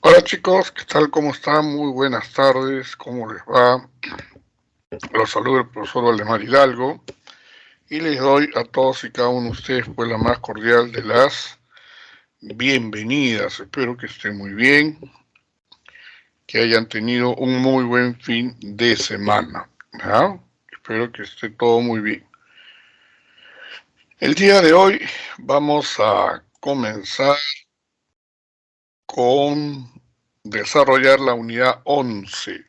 Hola chicos, ¿qué tal? ¿Cómo están? Muy buenas tardes, ¿cómo les va? Los saluda el profesor Valdemar Hidalgo y les doy a todos y cada uno de ustedes pues la más cordial de las bienvenidas. Espero que estén muy bien, que hayan tenido un muy buen fin de semana. ¿Ya? Espero que esté todo muy bien. El día de hoy vamos a comenzar con desarrollar la unidad 11.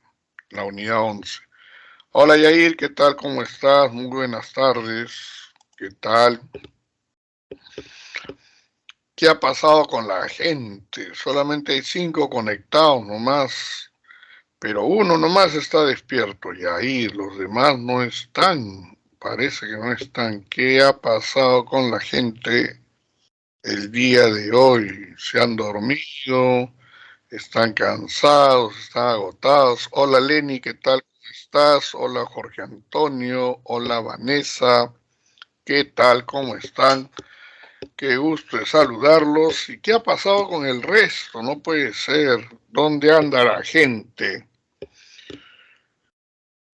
La unidad 11. Hola Yair, ¿qué tal? ¿Cómo estás? Muy buenas tardes. ¿Qué tal? ¿Qué ha pasado con la gente? Solamente hay 5 conectados nomás, pero uno nomás está despierto, Yair, los demás no están. Parece que no están. ¿Qué ha pasado con la gente el día de hoy? ¿Se han dormido? ¿Están cansados? ¿Están agotados? Hola Lenny, ¿qué tal? ¿Cómo estás? Hola Jorge Antonio. Hola Vanessa. ¿Qué tal? ¿Cómo están? Qué gusto de saludarlos. ¿Y qué ha pasado con el resto? No puede ser. ¿Dónde anda la gente?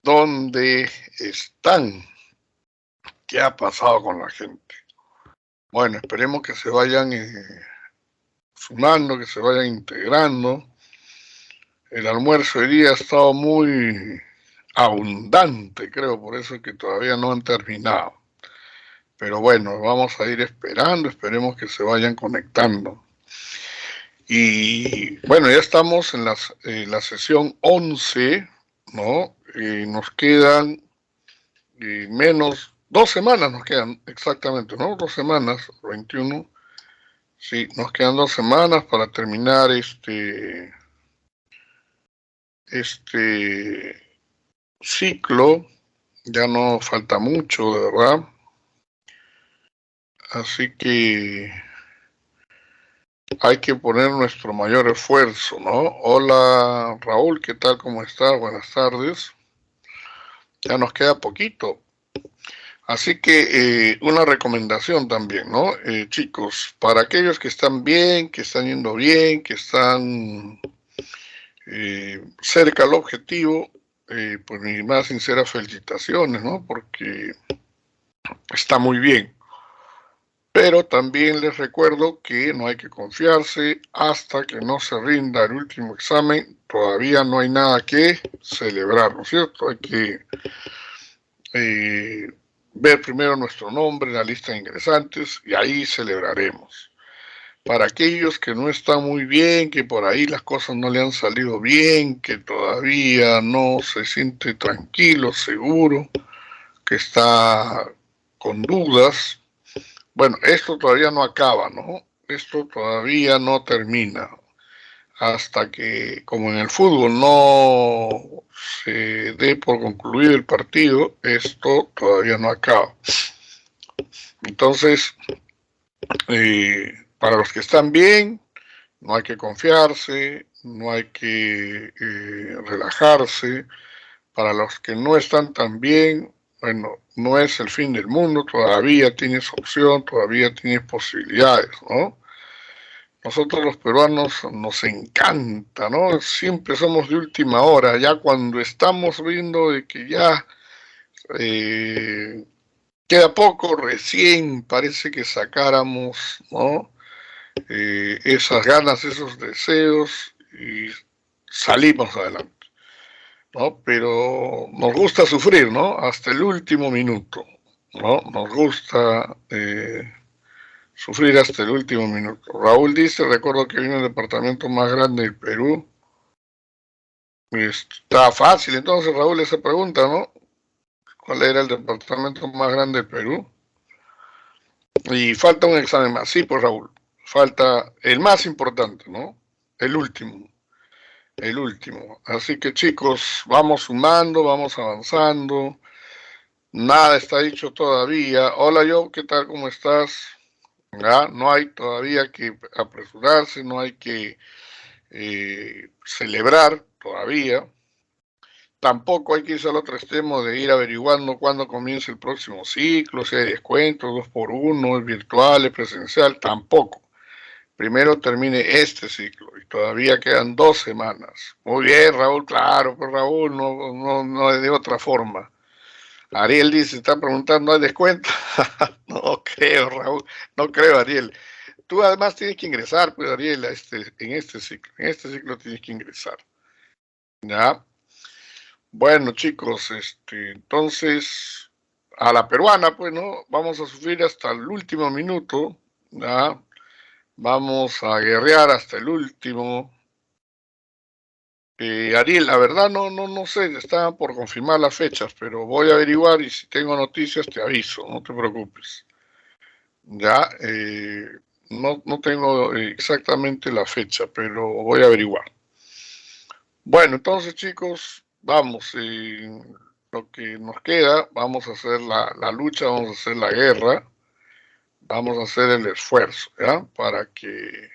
¿Dónde están? ¿Qué ha pasado con la gente? Bueno, esperemos que se vayan sumando, que se vayan integrando. El almuerzo hoy día ha estado muy abundante, creo, por eso es que todavía no han terminado. Pero bueno, vamos a ir esperando, esperemos que se vayan conectando. Y bueno, ya estamos en la sesión 11, ¿no? Nos quedan menos, 2 semanas nos quedan exactamente, ¿no? 2 semanas, 21. Sí, nos quedan 2 semanas para terminar este ciclo. Ya no falta mucho, de verdad. Así que hay que poner nuestro mayor esfuerzo, ¿no? Hola Raúl, ¿qué tal? ¿Cómo estás? Buenas tardes. Ya nos queda poquito. Así que una recomendación también, ¿no? Chicos, para aquellos que están bien, que están yendo bien, que están cerca al objetivo, pues mis más sinceras felicitaciones, ¿no? Porque está muy bien. Pero también les recuerdo que no hay que confiarse hasta que no se rinda el último examen. Todavía no hay nada que celebrar, ¿no es cierto? Hay que ver primero nuestro nombre en la lista de ingresantes y ahí celebraremos. Para aquellos que no están muy bien, que por ahí las cosas no le han salido bien, que todavía no se siente tranquilo, seguro, que está con dudas, bueno, esto todavía no acaba, ¿no? Esto todavía no termina. Hasta que, como en el fútbol, no se dé por concluido el partido, esto todavía no acaba. Entonces, para los que están bien, no hay que confiarse, no hay que relajarse. Para los que no están tan bien, bueno, no es el fin del mundo, todavía tienes opción, todavía tienes posibilidades, ¿no? Nosotros los peruanos nos encanta, ¿no? Siempre somos de última hora, ya cuando estamos viendo de que ya queda poco, recién parece que sacáramos, ¿no? Esas ganas, esos deseos y salimos adelante, ¿no? Pero nos gusta sufrir, ¿no? Hasta el último minuto, ¿no? Nos gusta sufrir hasta el último minuto. Raúl dice, recuerdo que vino el departamento más grande del Perú. Está fácil entonces, Raúl, esa pregunta, ¿no? ¿Cuál era el departamento más grande del Perú? Y falta un examen más. Sí, pues Raúl, falta el más importante, ¿no? El último. El último. Así que chicos, vamos sumando, vamos avanzando. Nada está dicho todavía. Hola Joe, ¿qué tal? ¿Cómo estás? ¿Ya? No hay todavía que apresurarse, no hay que celebrar todavía. Tampoco hay que irse al otro extremo de ir averiguando cuándo comienza el próximo ciclo, si hay descuentos, 2x1, es virtual, es presencial, tampoco. primero termine este ciclo y todavía quedan 2 semanas. Muy bien, Raúl, claro, pues Raúl, no es de otra forma. Ariel dice, está preguntando, ¿hay descuento? No creo, Raúl, no creo, Ariel. Tú además tienes que ingresar, pues, Ariel, en este ciclo tienes que ingresar. ¿Ya? Bueno, chicos, entonces, a la peruana, pues, ¿no? Vamos a sufrir hasta el último minuto, ¿ya? Vamos a guerrear hasta el último. Ariel, la verdad no sé, están por confirmar las fechas, pero voy a averiguar y si tengo noticias te aviso, no te preocupes. Ya, no tengo exactamente la fecha, pero voy a averiguar. Bueno, entonces chicos, vamos, lo que nos queda, vamos a hacer la lucha, vamos a hacer la guerra, vamos a hacer el esfuerzo, ¿ya? Para que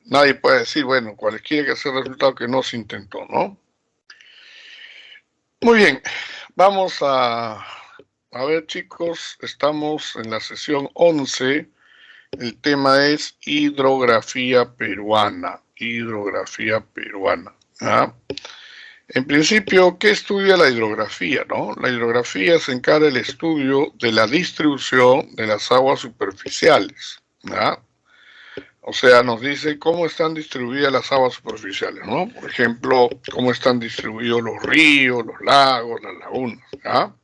nadie pueda decir, bueno, cualquiera que sea el resultado que no se intentó, ¿no? Muy bien, vamos a ver chicos, estamos en la sesión 11, el tema es hidrografía peruana, ¿ya? En principio, ¿qué estudia la hidrografía, no? La hidrografía se encarga del estudio de la distribución de las aguas superficiales, ¿ya? O sea, nos dice cómo están distribuidas las aguas superficiales, ¿no? Por ejemplo, cómo están distribuidos los ríos, los lagos, las lagunas, ¿ya?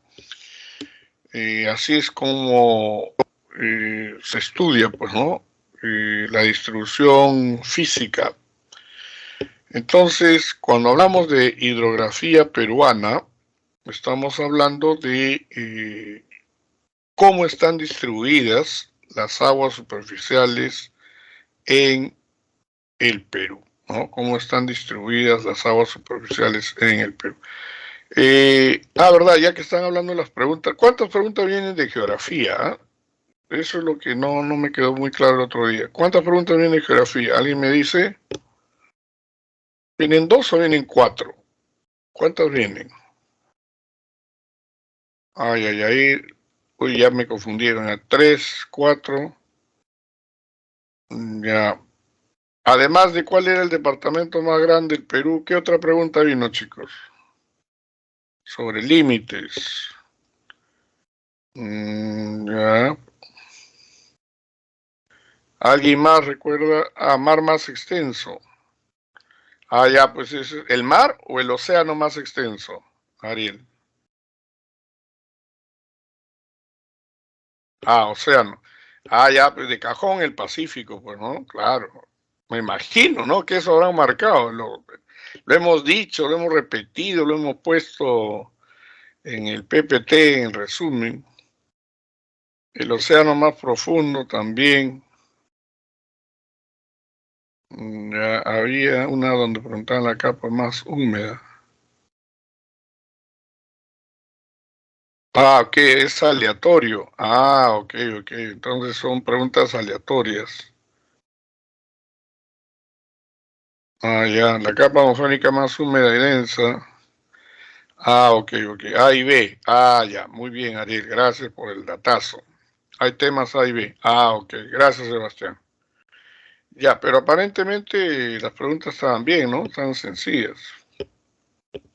Así es como se estudia, pues, ¿no? La distribución física. Entonces, cuando hablamos de hidrografía peruana, estamos hablando de cómo están distribuidas las aguas superficiales en el Perú, ¿no? Cómo están distribuidas las aguas superficiales en el Perú. Verdad, ya que están hablando de las preguntas, ¿cuántas preguntas vienen de geografía? Eso es lo que no me quedó muy claro el otro día. ¿Cuántas preguntas vienen de geografía? ¿Alguien me dice? ¿Vienen 2 o vienen 4? ¿Cuántas vienen? Ay. Uy, ya me confundieron. 3, 4. Ya. Además de cuál era el departamento más grande del Perú, ¿qué otra pregunta vino, chicos? Sobre límites. Ya. ¿Alguien más recuerda? Mar más extenso. Ya, pues es el mar o el océano más extenso, Ariel. Océano. Ya, pues de cajón el Pacífico, pues, ¿no? Claro. Me imagino, ¿no? Que eso habrán marcado. Lo hemos dicho, lo hemos repetido, lo hemos puesto en el PPT, en resumen. El océano más profundo también. Ya había una donde preguntaban la capa más húmeda. Ok, es aleatorio. Ok. Entonces son preguntas aleatorias. Ya, la capa ozónica más húmeda y densa. Ok. A y B. Ya, muy bien, Ariel, gracias por el datazo. Hay temas A y B. Ok, gracias, Sebastián. Ya, pero aparentemente las preguntas estaban bien, ¿no? Están sencillas.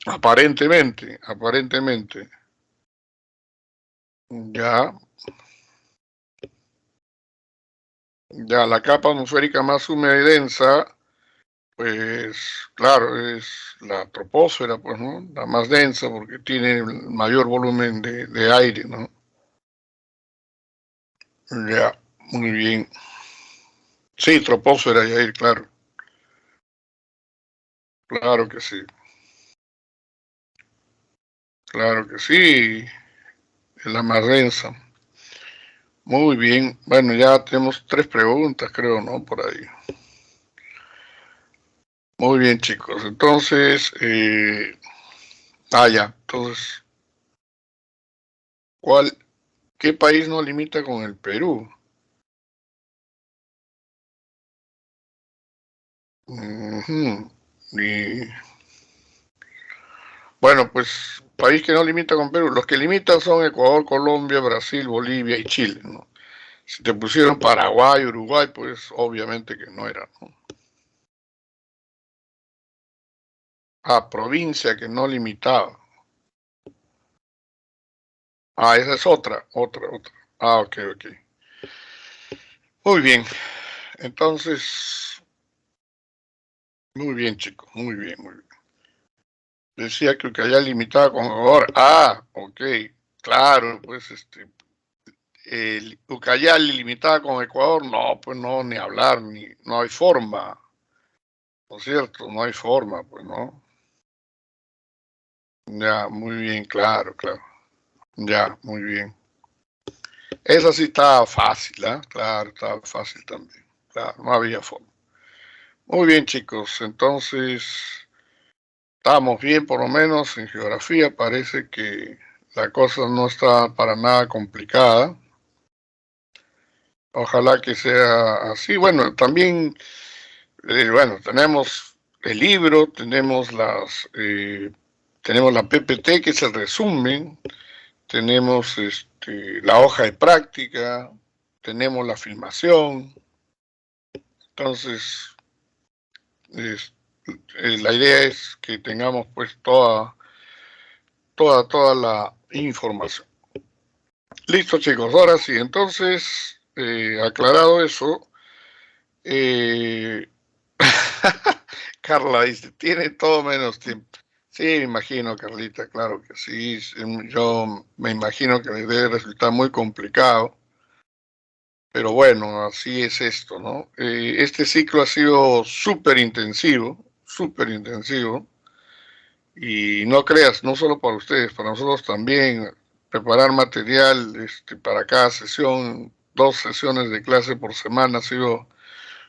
Aparentemente. Ya, la capa atmosférica más húmeda y densa, pues claro, es la troposfera, pues, ¿no? La más densa porque tiene el mayor volumen de aire, ¿no? Ya, muy bien. Sí, troposfera y aire, claro. Claro que sí. Claro que sí. Es la más densa. Muy bien. Bueno, ya tenemos 3 preguntas, creo, ¿no? Por ahí. Muy bien, chicos. Entonces, ya. Entonces, ¿qué país no limita con el Perú? Y, bueno, pues, país que no limita con Perú. Los que limitan son Ecuador, Colombia, Brasil, Bolivia y Chile, ¿no? Si te pusieron Paraguay, Uruguay, pues obviamente que no era, ¿no? Ah, provincia que no limitaba. Ah, esa es otra. Ah, ok. Muy bien. Entonces, muy bien, chicos, muy bien. Decía que Ucayali limitaba con Ecuador. Ah, ok. Claro, pues el Ucayali limitaba con Ecuador. No, pues no, ni hablar, no hay forma. ¿No es cierto? No hay forma, pues no. Ya, muy bien, claro. Ya, muy bien. Esa sí estaba fácil, ¿ah? Claro, estaba fácil también. Claro, no había forma. Muy bien, chicos. Entonces, estamos bien, por lo menos en geografía. Parece que la cosa no está para nada complicada. Ojalá que sea así. Bueno, también, bueno, tenemos el libro, tenemos la PPT, que es el resumen, tenemos la hoja de práctica, tenemos la filmación. Entonces, es- la idea es que tengamos pues toda la información. Listo, chicos, ahora sí, entonces, aclarado eso, eh, Carla dice, tiene todo menos tiempo. Sí, me imagino, Carlita, claro que sí. Yo me imagino que le debe resultar muy complicado, pero bueno, así es esto, ¿no? Este ciclo ha sido súper intensivo, y no creas, no solo para ustedes, para nosotros también, preparar material para cada sesión, 2 sesiones de clase por semana ha sido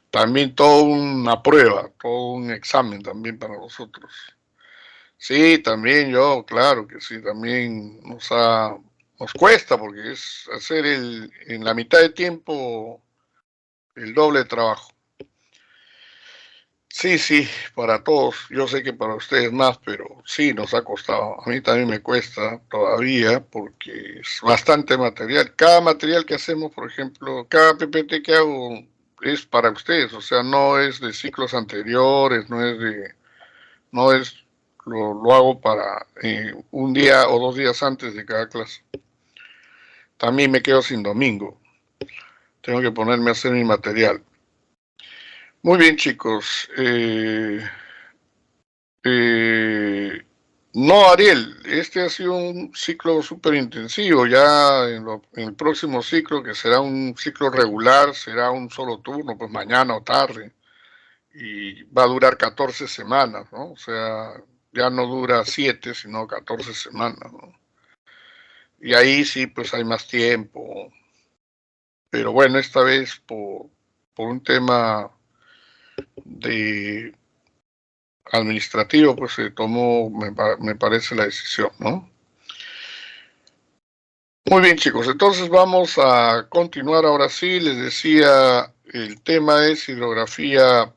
también toda una prueba, todo un examen también para nosotros. Sí, también yo, claro que sí, también nos cuesta porque es hacer en la mitad de tiempo el doble de trabajo. Sí, para todos, yo sé que para ustedes más, pero sí nos ha costado. A mí también me cuesta todavía porque es bastante material. Cada material que hacemos, por ejemplo, cada PPT que hago es para ustedes, o sea, no es de ciclos anteriores, no es, lo hago para un día o 2 días antes de cada clase. También me quedo sin domingo, tengo que ponerme a hacer mi material. Muy bien, chicos. No, Ariel, este ha sido un ciclo súper intensivo. Ya en el próximo ciclo, que será un ciclo regular, será un solo turno, pues mañana o tarde, y va a durar 14 semanas, ¿no? O sea, ya no dura 7, sino 14 semanas, ¿no? Y ahí sí, pues hay más tiempo. Pero bueno, esta vez por un tema de administrativo, pues se tomó, me parece, la decisión, ¿no? Muy bien, chicos, entonces vamos a continuar ahora sí. Les decía, el tema es hidrografía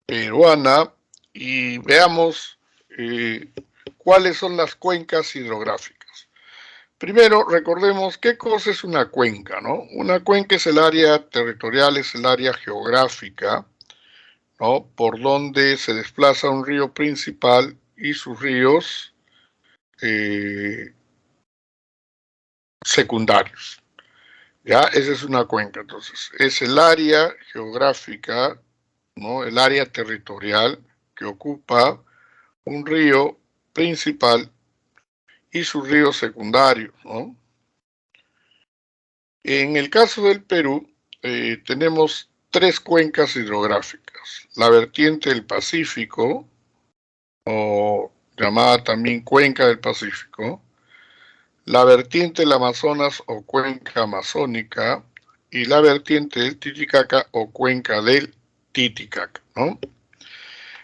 peruana y veamos cuáles son las cuencas hidrográficas. Primero, recordemos qué cosa es una cuenca, ¿no? Una cuenca es el área territorial, es el área geográfica, ¿no? Por donde se desplaza un río principal y sus ríos secundarios. ¿Ya? Esa es una cuenca, entonces. Es el área geográfica, ¿no? El área territorial que ocupa un río principal y sus ríos secundarios, ¿no? En el caso del Perú, tenemos 3 cuencas hidrográficas. La vertiente del Pacífico, o llamada también Cuenca del Pacífico, la vertiente del Amazonas o Cuenca Amazónica, y la vertiente del Titicaca o Cuenca del Titicaca, ¿no?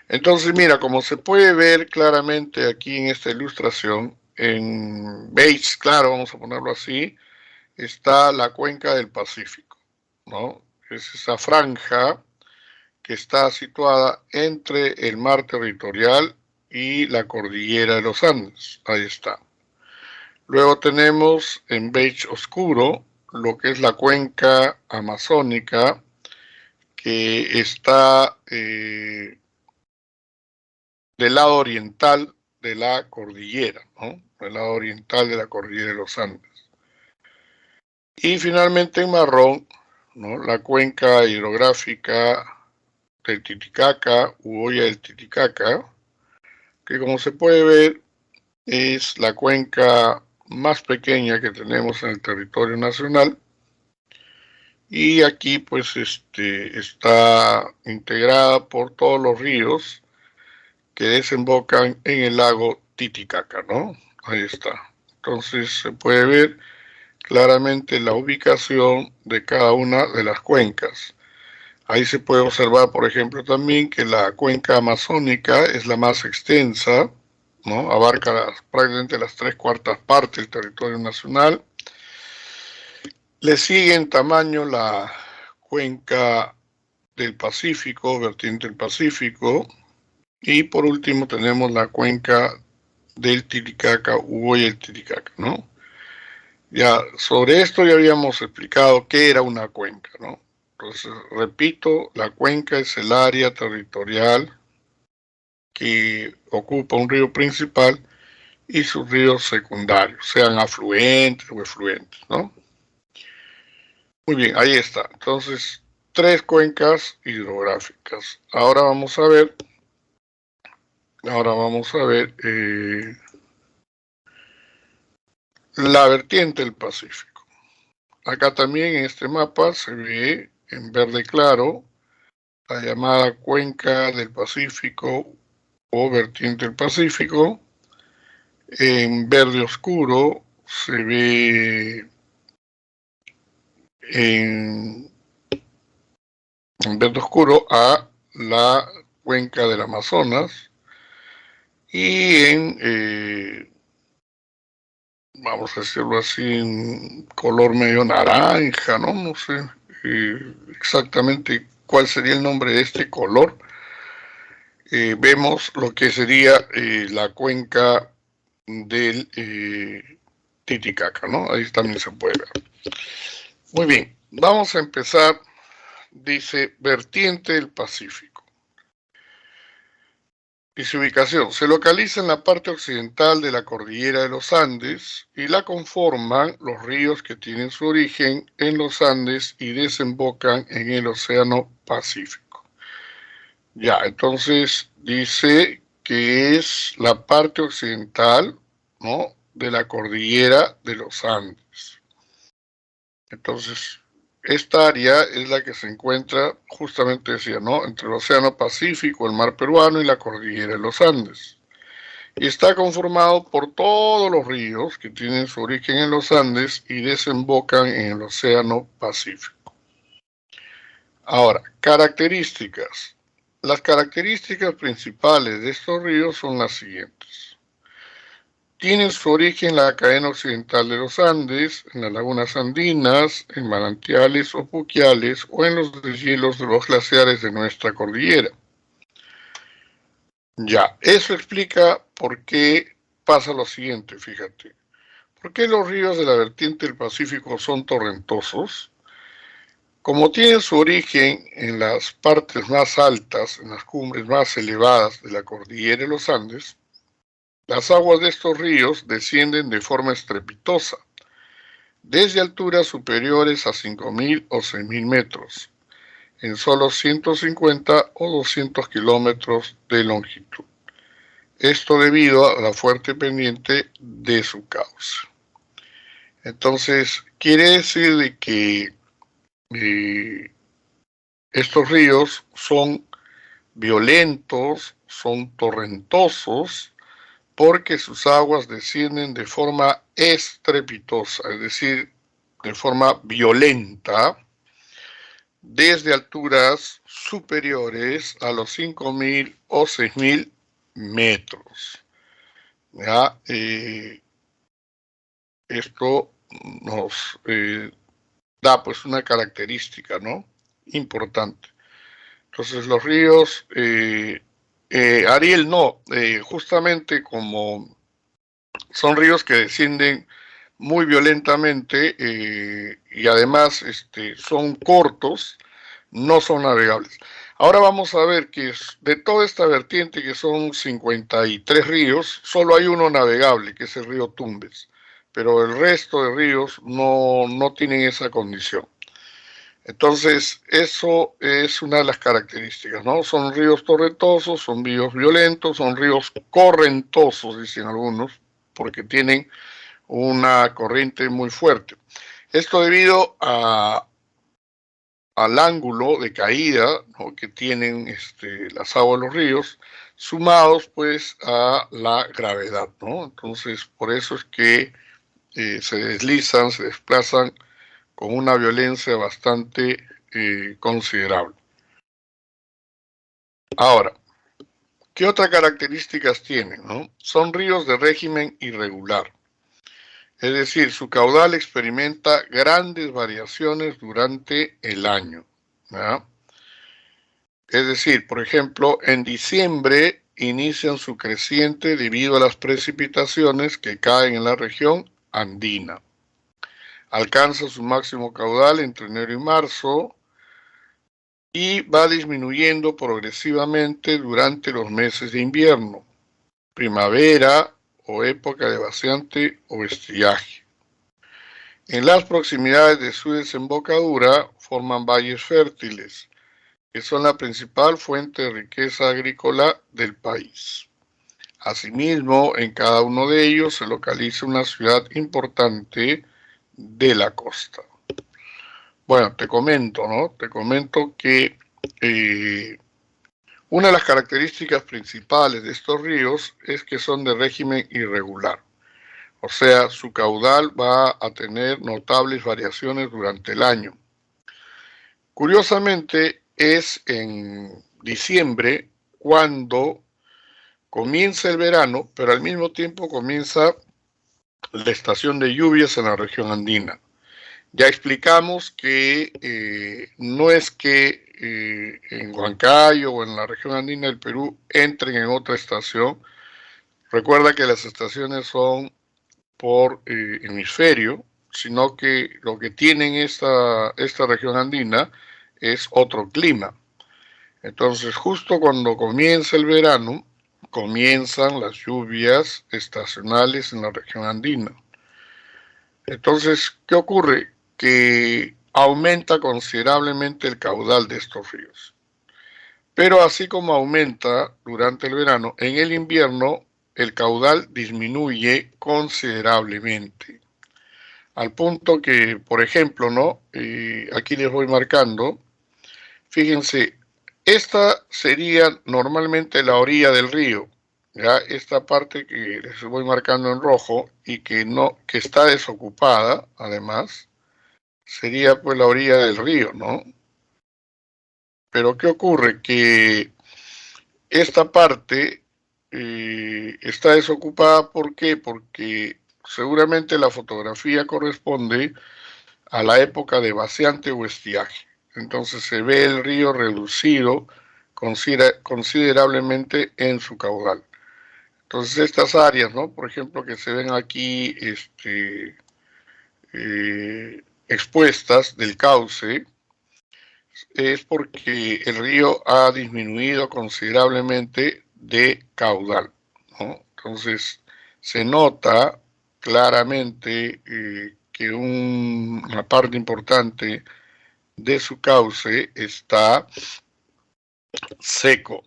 Entonces, mira, como se puede ver claramente aquí en esta ilustración, en beige, claro, vamos a ponerlo así, está la Cuenca del Pacífico, ¿no? Es esa franja que está situada entre el mar territorial y la cordillera de los Andes. Ahí está. Luego tenemos en beige oscuro lo que es la cuenca amazónica, que está del lado oriental de la cordillera, ¿no? Del lado oriental de la cordillera de los Andes. Y finalmente en marrón, ¿no? La cuenca hidrográfica del Titicaca u Hoya del Titicaca, que como se puede ver es la cuenca más pequeña que tenemos en el territorio nacional, y aquí pues está integrada por todos los ríos que desembocan en el lago Titicaca, ¿no? Ahí está. Entonces se puede ver claramente la ubicación de cada una de las cuencas. Ahí se puede observar, por ejemplo, también que la cuenca amazónica es la más extensa, ¿no? Abarca prácticamente las 3/4 partes del territorio nacional. Le sigue en tamaño la cuenca del Pacífico, vertiente del Pacífico, y por último tenemos la cuenca del Titicaca u Hoya del Titicaca, ¿no? Ya, sobre esto ya habíamos explicado qué era una cuenca, ¿no? Entonces, repito, la cuenca es el área territorial que ocupa un río principal y sus ríos secundarios, sean afluentes o efluentes, ¿no? Muy bien, ahí está. Entonces, 3 cuencas hidrográficas. Ahora vamos a ver la vertiente del Pacífico. Acá también en este mapa se ve en verde claro la llamada cuenca del Pacífico o vertiente del Pacífico. En verde oscuro se ve en verde oscuro a la cuenca del Amazonas, y vamos a decirlo así, en color medio naranja, ¿no? No sé exactamente cuál sería el nombre de este color. Vemos lo que sería la cuenca del Titicaca, ¿no? Ahí también se puede ver. Muy bien, vamos a empezar. Dice vertiente del Pacífico. Y su ubicación se localiza en la parte occidental de la cordillera de los Andes y la conforman los ríos que tienen su origen en los Andes y desembocan en el Océano Pacífico. Ya, entonces dice que es la parte occidental, ¿no?, de la cordillera de los Andes. Entonces, esta área es la que se encuentra, justamente decía, ¿no?, entre el Océano Pacífico, el Mar Peruano y la cordillera de los Andes. Y está conformado por todos los ríos que tienen su origen en los Andes y desembocan en el Océano Pacífico. Ahora, características. Las características principales de estos ríos son las siguientes. Tienen su origen en la cadena occidental de los Andes, en las lagunas andinas, en manantiales o puquiales o en los deshielos de los glaciares de nuestra cordillera. Ya, eso explica por qué pasa lo siguiente, fíjate. ¿Por qué los ríos de la vertiente del Pacífico son torrentosos? Como tienen su origen en las partes más altas, en las cumbres más elevadas de la cordillera de los Andes, las aguas de estos ríos descienden de forma estrepitosa, desde alturas superiores a 5.000 o 6.000 metros, en solo 150 o 200 kilómetros de longitud. Esto debido a la fuerte pendiente de su cauce. Entonces, quiere decir de que estos ríos son violentos, son torrentosos, porque sus aguas descienden de forma estrepitosa, es decir, de forma violenta, desde alturas superiores a los 5.000 o 6.000 metros. ¿Ya? Esto nos da pues una característica, ¿no?, importante. Entonces los ríos, Ariel, no, justamente como son ríos que descienden muy violentamente y además son cortos, no son navegables. Ahora vamos a ver que de toda esta vertiente, que son 53 ríos, solo hay uno navegable, que es el río Tumbes, pero el resto de ríos no tienen esa condición. Entonces, eso es una de las características, ¿no? Son ríos torrentosos, son ríos violentos, son ríos correntosos, dicen algunos, porque tienen una corriente muy fuerte. Esto debido al ángulo de caída, ¿no?, que tienen las aguas de los ríos, sumados pues a la gravedad, ¿no? Entonces, por eso es que se deslizan, se desplazan con una violencia bastante considerable. Ahora, ¿qué otras características tienen, no? Son ríos de régimen irregular. Es decir, su caudal experimenta grandes variaciones durante el año, ¿verdad? Es decir, por ejemplo, en diciembre inician su creciente debido a las precipitaciones que caen en la región andina. Alcanza su máximo caudal entre enero y marzo y va disminuyendo progresivamente durante los meses de invierno, primavera o época de vaciante o estiaje. En las proximidades de su desembocadura forman valles fértiles, que son la principal fuente de riqueza agrícola del país. Asimismo, en cada uno de ellos se localiza una ciudad importante de la costa. Bueno, te comento, ¿no? Te comento que una de las características principales de estos ríos es que son de régimen irregular. O sea, su caudal va a tener notables variaciones durante el año. Curiosamente, es en diciembre cuando comienza el verano, pero al mismo tiempo comienza la estación de lluvias en la región andina. Ya explicamos que no es que en Huancayo o en la región andina del Perú entren en otra estación. Recuerda que las estaciones son por hemisferio, sino que lo que tienen esta región andina es otro clima. Entonces, justo cuando comienza el verano, comienzan las lluvias estacionales en la región andina. Entonces, ¿qué ocurre? Que aumenta considerablemente el caudal de estos ríos. Pero así como aumenta durante el verano, en el invierno el caudal disminuye considerablemente. Al punto que, por ejemplo, ¿no? Aquí les voy marcando, fíjense, esta sería normalmente la orilla del río, ¿ya? Esta parte que les voy marcando en rojo y que está desocupada, además, sería pues la orilla del río, ¿no? Pero ¿qué ocurre? Que esta parte está desocupada, ¿por qué? Porque seguramente la fotografía corresponde a la época de vaciante o estiaje. Entonces se ve el río reducido considerablemente en su caudal. Entonces estas áreas, ¿no? Por ejemplo, que se ven aquí expuestas del cauce, es porque el río ha disminuido considerablemente de caudal, ¿no? Entonces se nota claramente que una parte importante de su cauce está seco.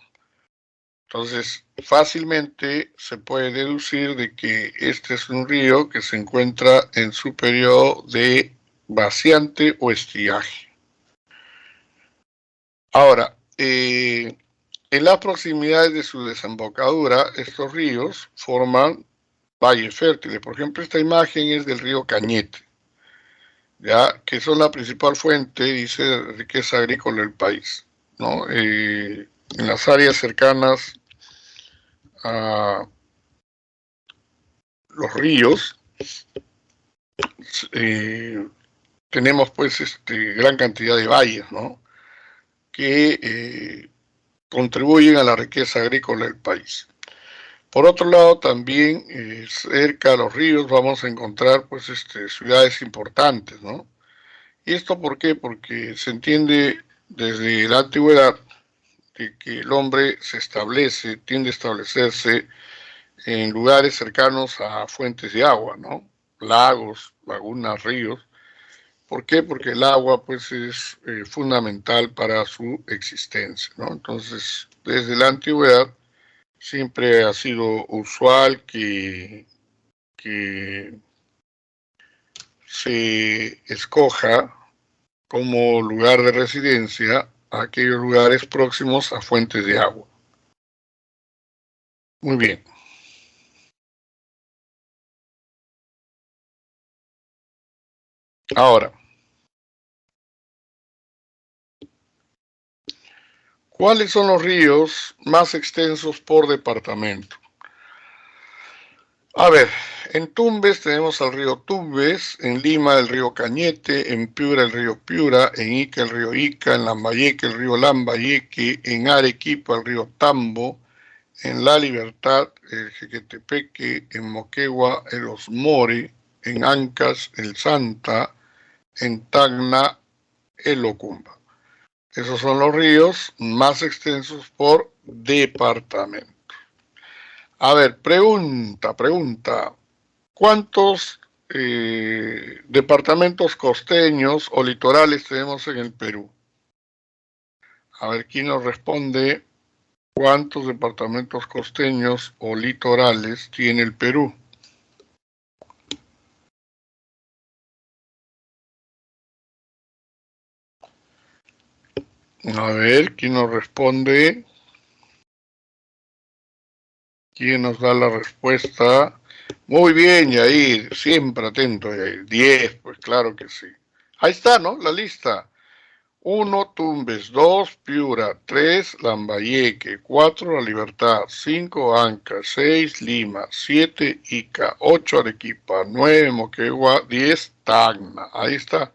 Entonces, fácilmente se puede deducir de que este es un río que se encuentra en su periodo de vaciante o estiaje. Ahora, en las proximidades de su desembocadura, estos ríos forman valles fértiles. Por ejemplo, esta imagen es del río Cañete, ya que son la principal fuente, dice, de riqueza agrícola del país, ¿no? En las áreas cercanas a los ríos tenemos pues gran cantidad de valles, ¿no? Que contribuyen a la riqueza agrícola del país. Por otro lado, también cerca de los ríos vamos a encontrar pues ciudades importantes, ¿no? ¿Y esto por qué? Porque se entiende desde la antigüedad de que el hombre se establece, tiende a establecerse en lugares cercanos a fuentes de agua, ¿no? Lagos, lagunas, ríos. ¿Por qué? Porque el agua pues es fundamental para su existencia, ¿no? Entonces, desde la antigüedad siempre ha sido usual que se escoja como lugar de residencia a aquellos lugares próximos a fuentes de agua. Muy bien. Ahora, ¿cuáles son los ríos más extensos por departamento? A ver, en Tumbes tenemos al río Tumbes, en Lima el río Cañete, en Piura el río Piura, en Ica el río Ica, en Lambayeque el río Lambayeque, en Arequipa el río Tambo, en La Libertad el Jequetepeque, en Moquegua el Osmore, en Ancas el Santa, en Tacna el Ocumba. Esos son los ríos más extensos por departamento. A ver, pregunta. ¿Cuántos departamentos costeños o litorales tenemos en el Perú? A ver, ¿quién nos responde? ¿Cuántos departamentos costeños o litorales tiene el Perú? A ver, ¿quién nos responde? ¿Quién nos da la respuesta? Muy bien, Yair, siempre atento, Yair. 10, pues claro que sí. Ahí está, ¿no? La lista. 1, Tumbes, 2, Piura, 3, Lambayeque, 4, La Libertad, 5, Anca, 6, Lima, 7, Ica, 8, Arequipa, 9, Moquegua, 10, Tacna. Ahí está.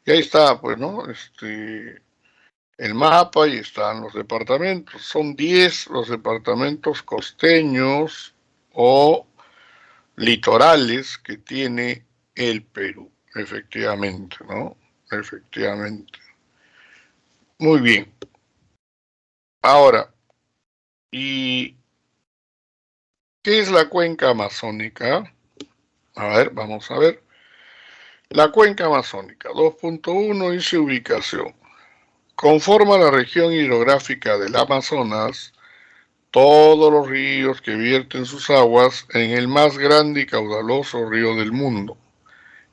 Y ahí está, pues, ¿no? El mapa y están los departamentos. Son 10 los departamentos costeños o litorales que tiene el Perú, efectivamente, ¿no? Efectivamente. Muy bien. Ahora, ¿y qué es la cuenca amazónica? A ver, vamos a ver. La cuenca amazónica, 2.1 dice ubicación. Conforma la región hidrográfica del Amazonas todos los ríos que vierten sus aguas en el más grande y caudaloso río del mundo,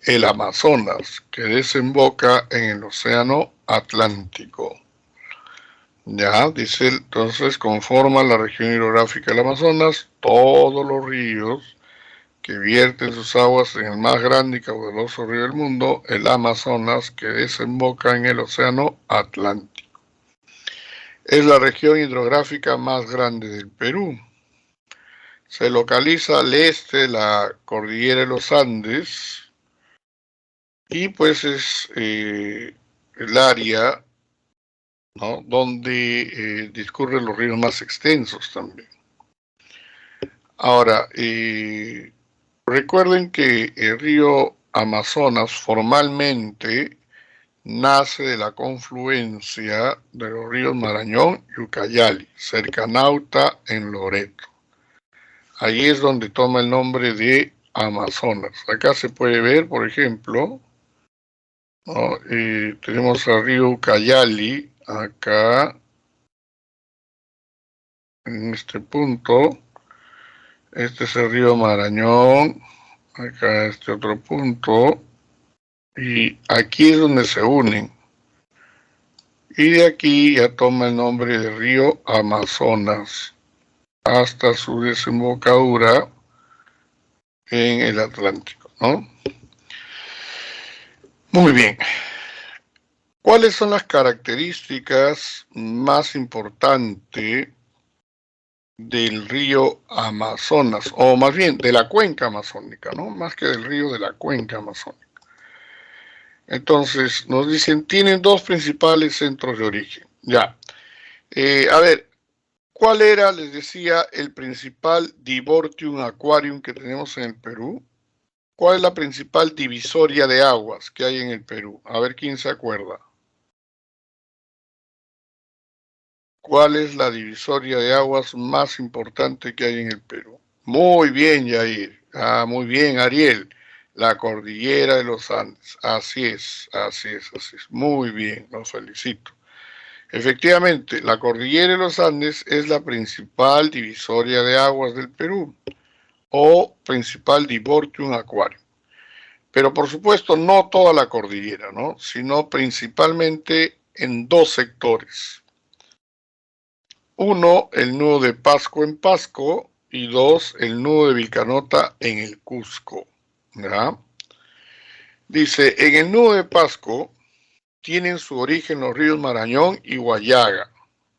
el Amazonas, que desemboca en el Océano Atlántico. Ya, dice entonces, conforma la región hidrográfica del Amazonas todos los ríos que vierten sus aguas en el más grande y caudaloso río del mundo, el Amazonas, que desemboca en el Océano Atlántico. Es la región hidrográfica más grande del Perú. Se localiza al este de la cordillera de los Andes y pues es el área, ¿no?, donde discurren los ríos más extensos también. Ahora, recuerden que el río Amazonas formalmente nace de la confluencia de los ríos Marañón y Ucayali, cerca Nauta, en Loreto. Ahí es donde toma el nombre de Amazonas. Acá se puede ver, por ejemplo, ¿no? Tenemos al río Ucayali, acá, en este punto. Este es el río Marañón, acá este otro punto, y aquí es donde se unen. Y de aquí ya toma el nombre de río Amazonas, hasta su desembocadura en el Atlántico, ¿no? Muy bien. ¿Cuáles son las características más importantes del río Amazonas, o más bien de la cuenca amazónica, ¿no? Más que del río, de la cuenca amazónica. Entonces, nos dicen, tienen dos principales centros de origen. Ya. A ver, ¿Cuál era, les decía, el principal Divortium Aquarium que tenemos en el Perú? ¿Cuál es la principal divisoria de aguas que hay en el Perú? A ver quién se acuerda. ¿Cuál es la divisoria de aguas más importante que hay en el Perú? Muy bien, Yair. Muy bien, Ariel. La cordillera de los Andes. Así es, así es, así es. Muy bien, los felicito. Efectivamente, la cordillera de los Andes es la principal divisoria de aguas del Perú o principal divortium aquarium. Pero por supuesto no toda la cordillera, ¿no? Sino principalmente en dos sectores. Uno, el nudo de Pasco en Pasco y dos, el nudo de Vilcanota en el Cusco. ¿Ya? Dice, en el nudo de Pasco tienen su origen los ríos Marañón y Guayaga,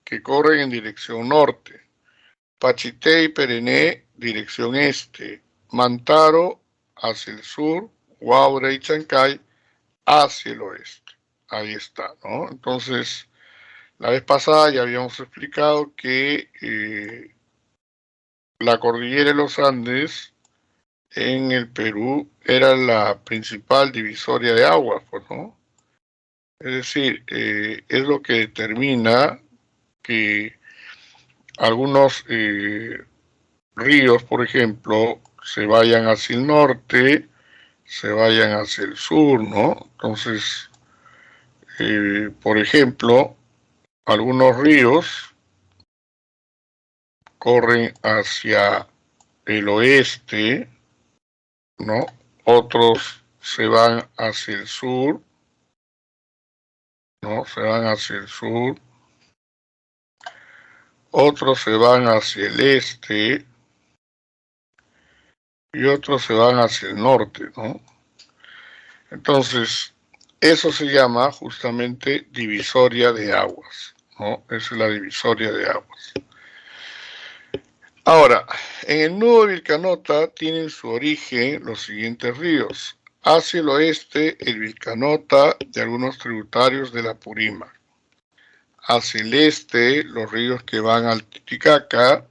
que corren en dirección norte. Pachité y Perené, dirección este. Mantaro hacia el sur, Huaura y Chancay hacia el oeste. Ahí está, ¿no? Entonces, la vez pasada ya habíamos explicado que la cordillera de los Andes en el Perú era la principal divisoria de aguas, pues, ¿no? Es decir, es lo que determina que algunos ríos, por ejemplo, se vayan hacia el norte, se vayan hacia el sur, ¿no? Entonces, por ejemplo, algunos ríos corren hacia el oeste, ¿no? Otros se van hacia el sur, ¿no? Se van hacia el sur. Otros se van hacia el este y otros se van hacia el norte, ¿no? Entonces, eso se llama justamente divisoria de aguas, ¿no? Esa es la divisoria de aguas. Ahora, en el nudo de Vilcanota tienen su origen los siguientes ríos. Hacia el oeste, el Vilcanota y algunos tributarios de la Purímac. Hacia el este, los ríos que van al Titicaca.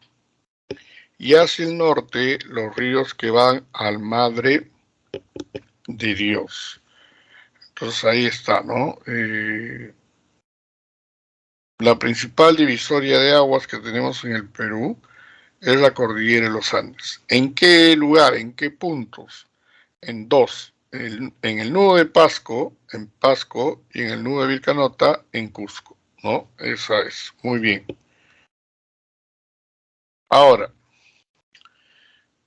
Y hacia el norte, los ríos que van al Madre de Dios. Entonces ahí está, ¿no? La principal divisoria de aguas que tenemos en el Perú es la cordillera de los Andes. ¿En qué lugar? ¿En qué puntos? En dos. En el nudo de Pasco, en Pasco, y en el nudo de Vilcanota, en Cusco, ¿no? Esa es. Muy bien. Ahora,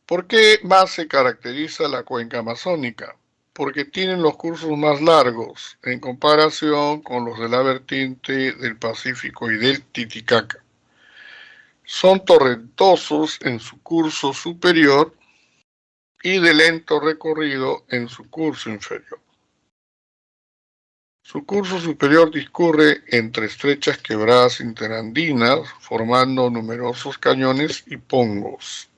¿por qué más se caracteriza la cuenca amazónica? Porque tienen los cursos más largos en comparación con los de la vertiente del Pacífico y del Titicaca. Son torrentosos en su curso superior y de lento recorrido en su curso inferior. Su curso superior discurre entre estrechas quebradas interandinas, formando numerosos cañones y pongos.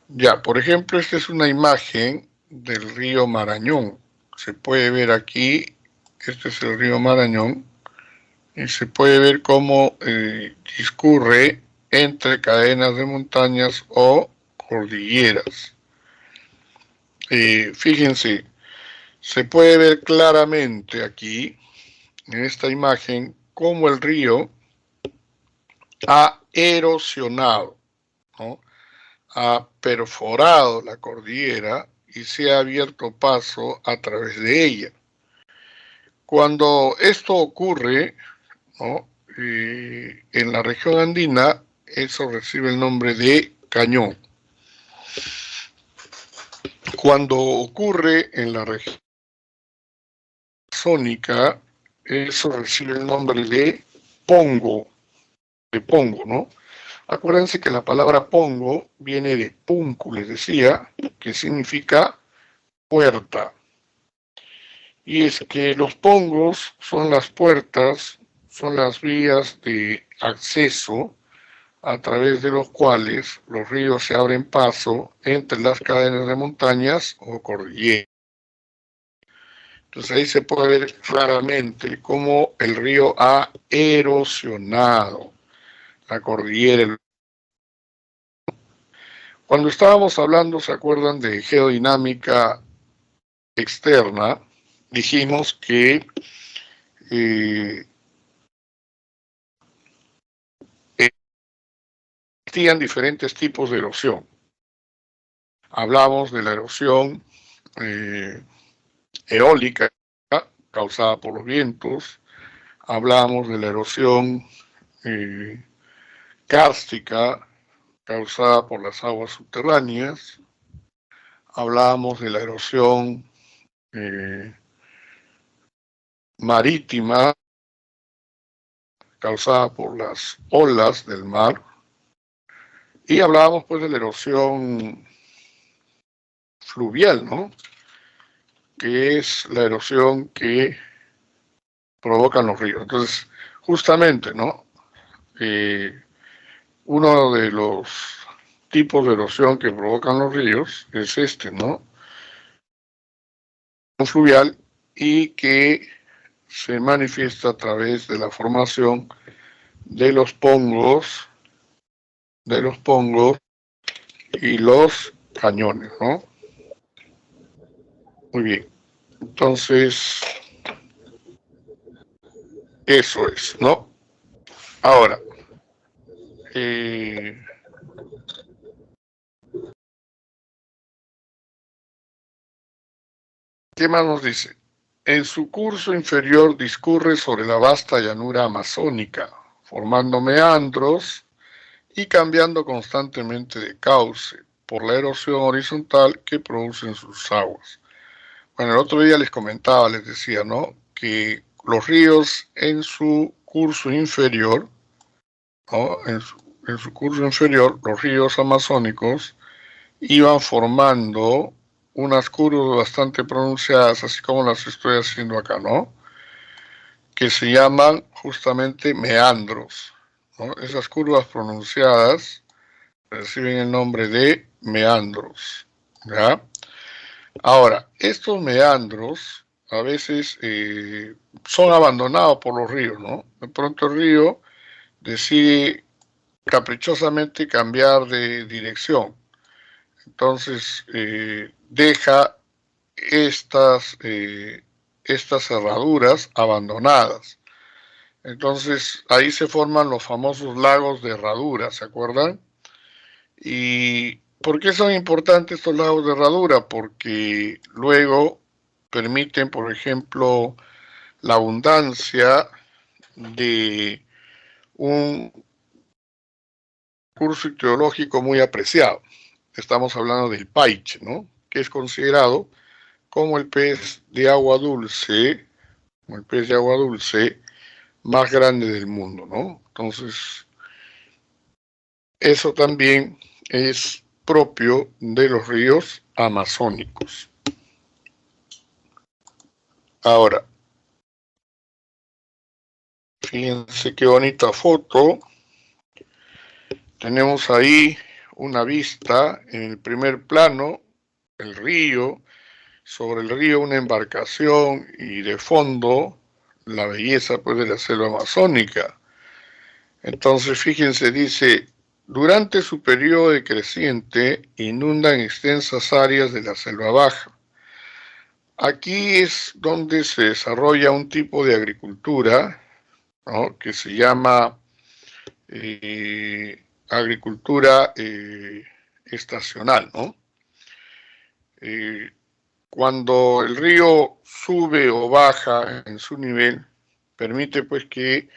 Ya, por ejemplo, esta es una imagen del río Marañón. Se puede ver aquí, este es el río Marañón, y se puede ver cómo discurre entre cadenas de montañas o cordilleras. Fíjense, se puede ver claramente aquí, en esta imagen, cómo el río ha erosionado, ¿no? Ha perforado la cordillera y se ha abierto paso a través de ella. Cuando esto ocurre, ¿no? En la región andina, eso recibe el nombre de cañón. Cuando ocurre en la región amazónica, eso recibe el nombre de pongo, ¿no? Acuérdense que la palabra pongo viene de punku, les decía, que significa puerta. Y es que los pongos son las puertas, son las vías de acceso a través de los cuales los ríos se abren paso entre las cadenas de montañas o cordilleras. Entonces ahí se puede ver claramente cómo el río ha erosionado. la cordillera. Cuando estábamos hablando, ¿se acuerdan de geodinámica externa? Dijimos que existían diferentes tipos de erosión. Hablamos de la erosión eólica causada por los vientos, hablamos de la erosión kárstica causada por las aguas subterráneas, hablamos de la erosión marítima causada por las olas del mar, y hablábamos pues de la erosión fluvial, ¿no? Que es la erosión que provocan los ríos. Entonces, justamente, ¿no? Uno de los tipos de erosión que provocan los ríos es este, ¿no? Fluvial, y que se manifiesta a través de la formación de los pongos y los cañones, ¿no? Muy bien. Entonces, eso es, ¿no? Ahora, ¿qué más nos dice? En su curso inferior discurre sobre la vasta llanura amazónica, formando meandros y cambiando constantemente de cauce por la erosión horizontal que producen sus aguas. Bueno, el otro día les comentaba, les decía, ¿no? Que los ríos en su curso inferior, ¿no? En su curso inferior, los ríos amazónicos iban formando unas curvas bastante pronunciadas, así como las estoy haciendo acá, ¿no? Que se llaman justamente meandros, ¿no? Esas curvas pronunciadas reciben el nombre de meandros, ¿ya? Ahora, estos meandros a veces son abandonados por los ríos, ¿no? De pronto el río decide caprichosamente cambiar de dirección. Entonces deja estas cerraduras abandonadas. Entonces ahí se forman los famosos lagos de herradura, ¿se acuerdan? ¿Y por qué son importantes estos lagos de herradura? Porque luego permiten, por ejemplo, la abundancia de un curso ictiológico muy apreciado. Estamos hablando del paiche, ¿no? Que es considerado como el pez de agua dulce, más grande del mundo, ¿no? Entonces, eso también es propio de los ríos amazónicos. Ahora, fíjense qué bonita foto. Tenemos ahí una vista en el primer plano, el río, sobre el río una embarcación y de fondo la belleza pues de la selva amazónica. Entonces, fíjense, dice, durante su periodo decreciente inundan extensas áreas de la selva baja. Aquí es donde se desarrolla un tipo de agricultura, ¿no? Que se llama agricultura estacional, ¿no? Cuando el río sube o baja en su nivel, permite pues que,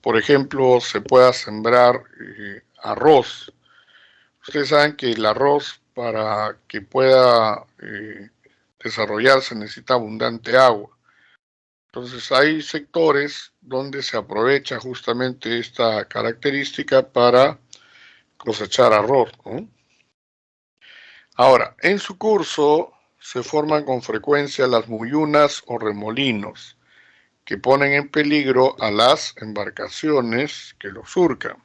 por ejemplo, se pueda sembrar arroz. Ustedes saben que el arroz, para que pueda desarrollarse, necesita abundante agua. Entonces hay sectores donde se aprovecha justamente esta característica para cosechar arroz, ¿no? Ahora, en su curso se forman con frecuencia las muyunas o remolinos, que ponen en peligro a las embarcaciones que lo surcan.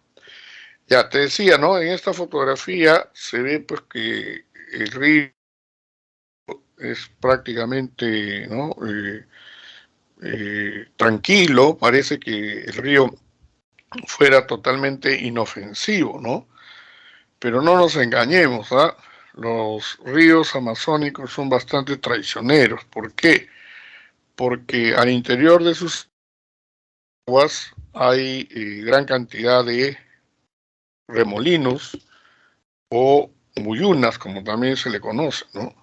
Ya te decía, ¿no? En esta fotografía se ve pues que el río es prácticamente, ¿no? Tranquilo, parece que el río fuera totalmente inofensivo, ¿no? Pero no nos engañemos, ¿ah? Los ríos amazónicos son bastante traicioneros. ¿Por qué? Porque al interior de sus aguas hay gran cantidad de remolinos o muyunas, como también se le conoce, ¿no?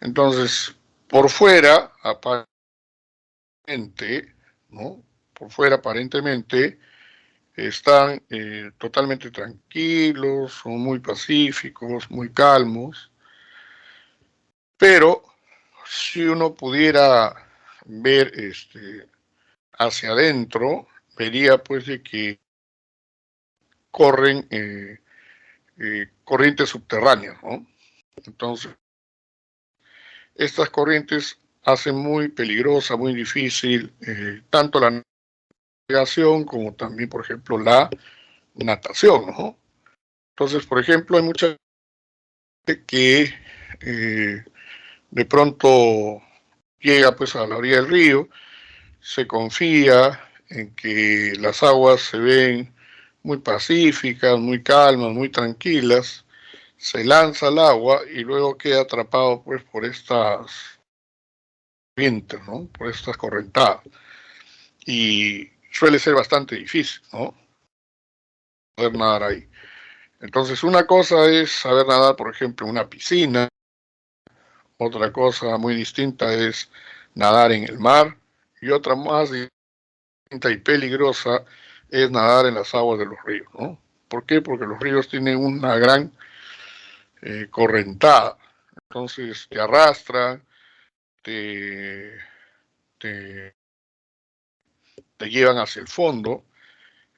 Entonces, por fuera, aparentemente, ¿no? Por fuera, aparentemente, están totalmente tranquilos, son muy pacíficos, muy calmos, pero si uno pudiera ver hacia adentro, vería pues de que corren corrientes subterráneas, ¿no? Entonces, estas corrientes hacen muy peligrosa, muy difícil, tanto la navegación como también, por ejemplo, la natación, ¿no? Entonces, por ejemplo, hay mucha gente que de pronto llega pues a la orilla del río, se confía en que las aguas se ven muy pacíficas, muy calmas, muy tranquilas, se lanza al agua y luego queda atrapado pues por estas corrientes, ¿no? Por estas correntadas. Y suele ser bastante difícil, ¿no? Poder nadar ahí. Entonces, una cosa es saber nadar, por ejemplo, en una piscina, otra cosa muy distinta es nadar en el mar, y otra más distinta y peligrosa es nadar en las aguas de los ríos, ¿no? ¿Por qué? Porque los ríos tienen una gran correntada, entonces te arrastran, te, te, te llevan hacia el fondo,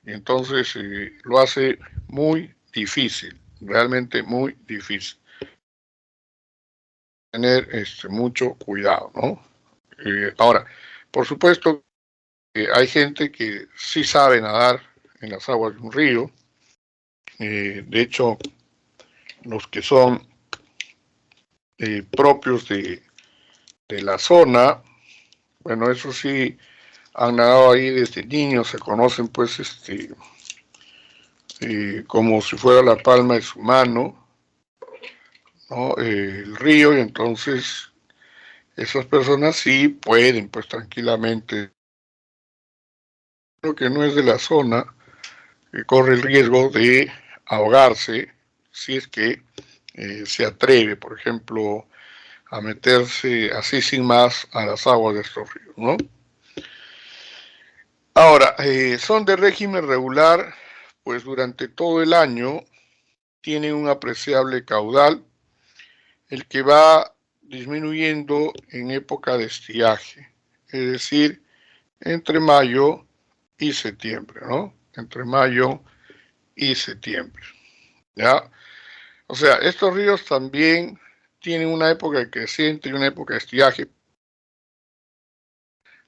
y entonces lo hace muy difícil, realmente muy difícil. Tener mucho cuidado, ¿no? Ahora, por supuesto que hay gente que sí sabe nadar en las aguas de un río. De hecho, los que son propios de la zona, bueno, eso sí, han nadado ahí desde niños, se conocen pues como si fuera la palma de su mano, ¿no? El río, y entonces esas personas sí pueden pues tranquilamente, lo que no es de la zona, corre el riesgo de ahogarse si es que se atreve, por ejemplo, a meterse así sin más a las aguas de estos ríos, ¿no? Ahora, son de régimen regular, pues durante todo el año tienen un apreciable caudal, el que va disminuyendo en época de estiaje, es decir, entre mayo y septiembre, ¿no? Entre mayo y septiembre, ¿ya? O sea, estos ríos también tienen una época creciente y una época de estiaje.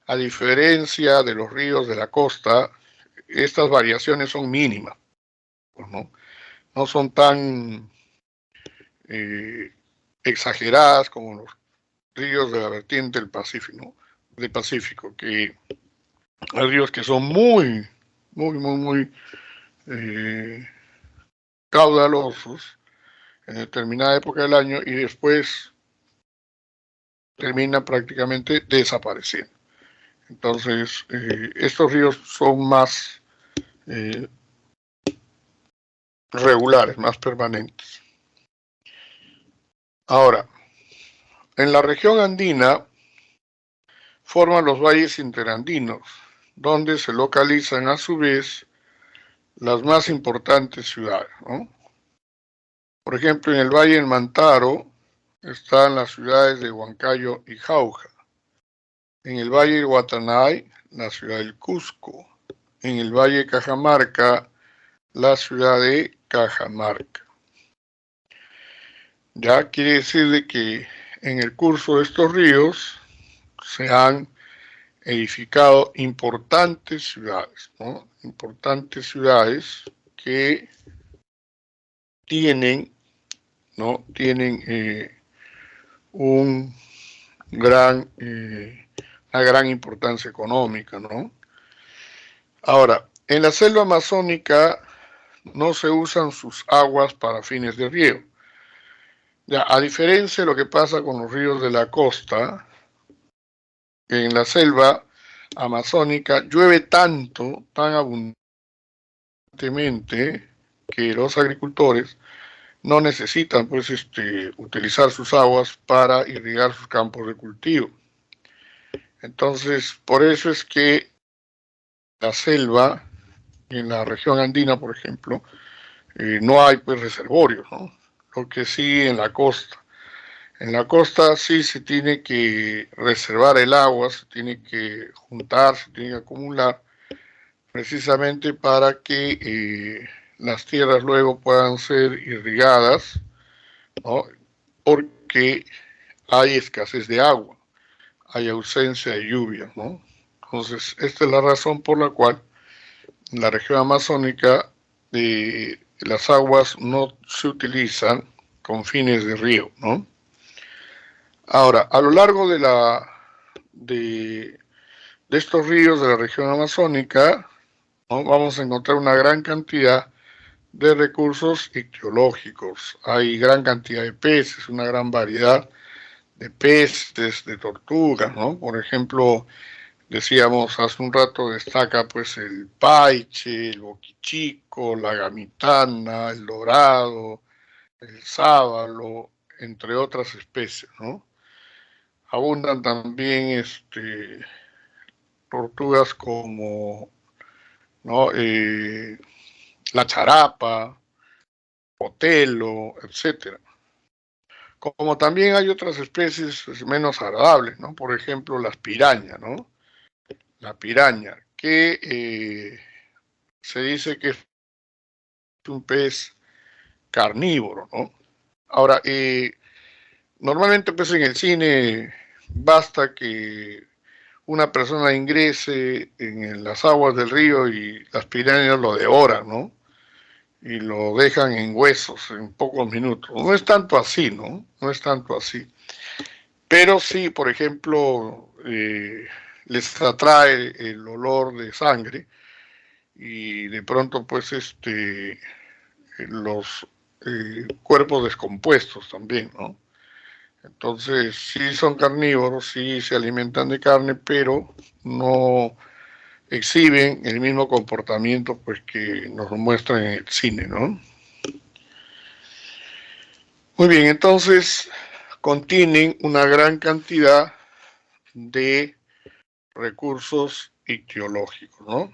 A diferencia de los ríos de la costa, estas variaciones son mínimas, ¿no? No son tan eh, exageradas como los ríos de la vertiente del Pacífico, ¿no? Del Pacífico, que hay ríos que son muy eh, caudalosos en determinada época del año y después terminan prácticamente desapareciendo. Entonces, estos ríos son más regulares, más permanentes. Ahora, en la región andina forman los valles interandinos, donde se localizan a su vez las más importantes ciudades, ¿no? Por ejemplo, en el Valle del Mantaro están las ciudades de Huancayo y Jauja. En el Valle del Guatanay, la ciudad del Cusco. En el Valle de Cajamarca, la ciudad de Cajamarca. Ya quiere decir de que en el curso de estos ríos se han edificado importantes ciudades, ¿no? Importantes ciudades que tienen, ¿no? Tienen un una gran importancia económica, ¿no? Ahora, En la selva amazónica no se usan sus aguas para fines de riego. Ya, a diferencia de lo que pasa con los ríos de la costa, en la selva amazónica llueve tanto, tan abundantemente, que los agricultores no necesitan pues utilizar sus aguas para irrigar sus campos de cultivo. Entonces, por eso es que la selva, en la región andina, por ejemplo, no hay pues reservorios, ¿no? Lo que sí en la costa. En la costa sí se tiene que reservar el agua, se tiene que juntar, se tiene que acumular, precisamente para que las tierras luego puedan ser irrigadas, ¿no? Porque hay escasez de agua, hay ausencia de lluvia, ¿no? Entonces, esta es la razón por la cual en la región amazónica las aguas no se utilizan con fines de riego, ¿no? Ahora, a lo largo de estos ríos de la región amazónica, ¿no? Vamos a encontrar una gran cantidad de recursos ictiológicos. Hay gran cantidad de peces, una gran variedad de peces, de tortugas, ¿no? Por ejemplo, decíamos hace un rato, destaca pues el paiche, el boquichico, la gamitana, el dorado, el sábalo, entre otras especies, ¿no? Abundan también tortugas como, ¿no? La charapa, potelo, etcétera. Como también hay otras especies pues, menos agradables, ¿no? Por ejemplo, las pirañas, ¿no? La piraña, que se dice que es un pez carnívoro, ¿no? Ahora, normalmente pues en el cine basta que una persona ingrese en las aguas del río y las pirañas lo devoran, ¿no? Y lo dejan en huesos en pocos minutos. No es tanto así, ¿no? No es tanto así. Pero sí, por ejemplo, les atrae el olor de sangre y de pronto pues los cuerpos descompuestos también, ¿no? Entonces, sí son carnívoros, sí se alimentan de carne, pero no exhiben el mismo comportamiento pues que nos muestran en el cine, ¿no? Muy bien, entonces contienen una gran cantidad de recursos ictiológicos, ¿no?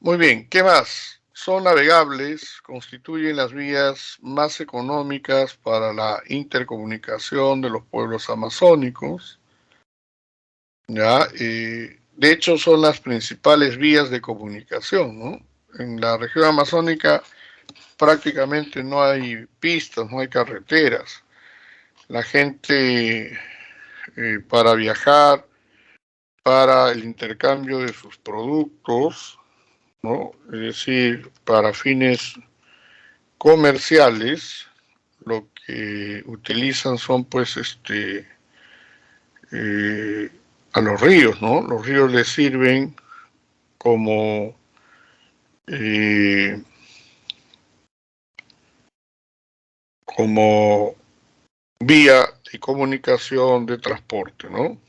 Muy bien, ¿qué más? Son navegables, constituyen las vías más económicas para la intercomunicación de los pueblos amazónicos, ¿ya? De hecho, son las principales vías de comunicación, ¿no? En la región amazónica prácticamente no hay pistas, no hay carreteras. La gente para viajar, para el intercambio de sus productos, ¿no? Es decir, para fines comerciales, lo que utilizan son pues a los ríos, ¿no? Los ríos les sirven como eh, como vía de comunicación, de transporte, ¿no?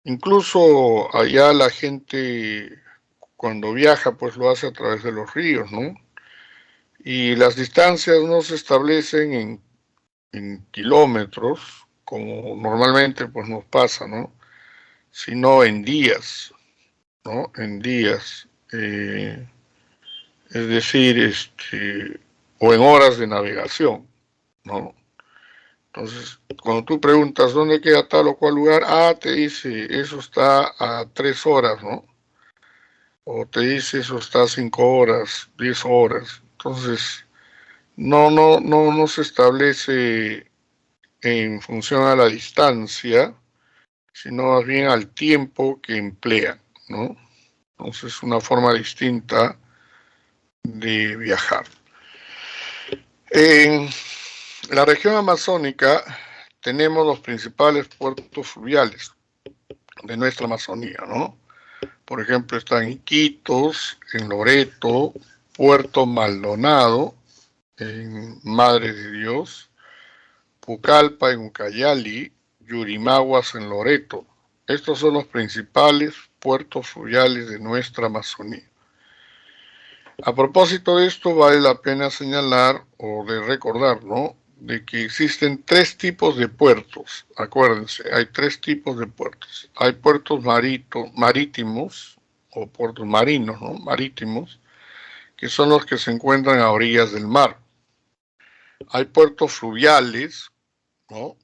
Incluso allá la gente cuando viaja pues lo hace a través de los ríos, ¿no? Y las distancias no se establecen en kilómetros, como normalmente pues nos pasa, ¿no? Sino en días, ¿no? En días. Es decir, o en horas de navegación, ¿no? Entonces, cuando tú preguntas dónde queda tal o cual lugar, te dice, eso está a 3 horas, ¿no? O te dice, eso está a 5 horas, 10 horas. Entonces, no se establece en función a la distancia, sino más bien al tiempo que emplean, ¿no? Entonces, es una forma distinta de viajar. En la región amazónica tenemos los principales puertos fluviales de nuestra Amazonía, ¿no? Por ejemplo, están Iquitos, en Loreto, Puerto Maldonado, en Madre de Dios, Pucallpa, en Ucayali, Yurimaguas, en Loreto. Estos son los principales puertos fluviales de nuestra Amazonía. A propósito de esto, vale la pena señalar o de recordar, ¿no?, de que existen tres tipos de puertos. Acuérdense, hay tres tipos de puertos. Hay puertos marítimos o puertos marinos, ¿no?, marítimos, que son los que se encuentran a orillas del mar. Hay puertos fluviales, ¿no?,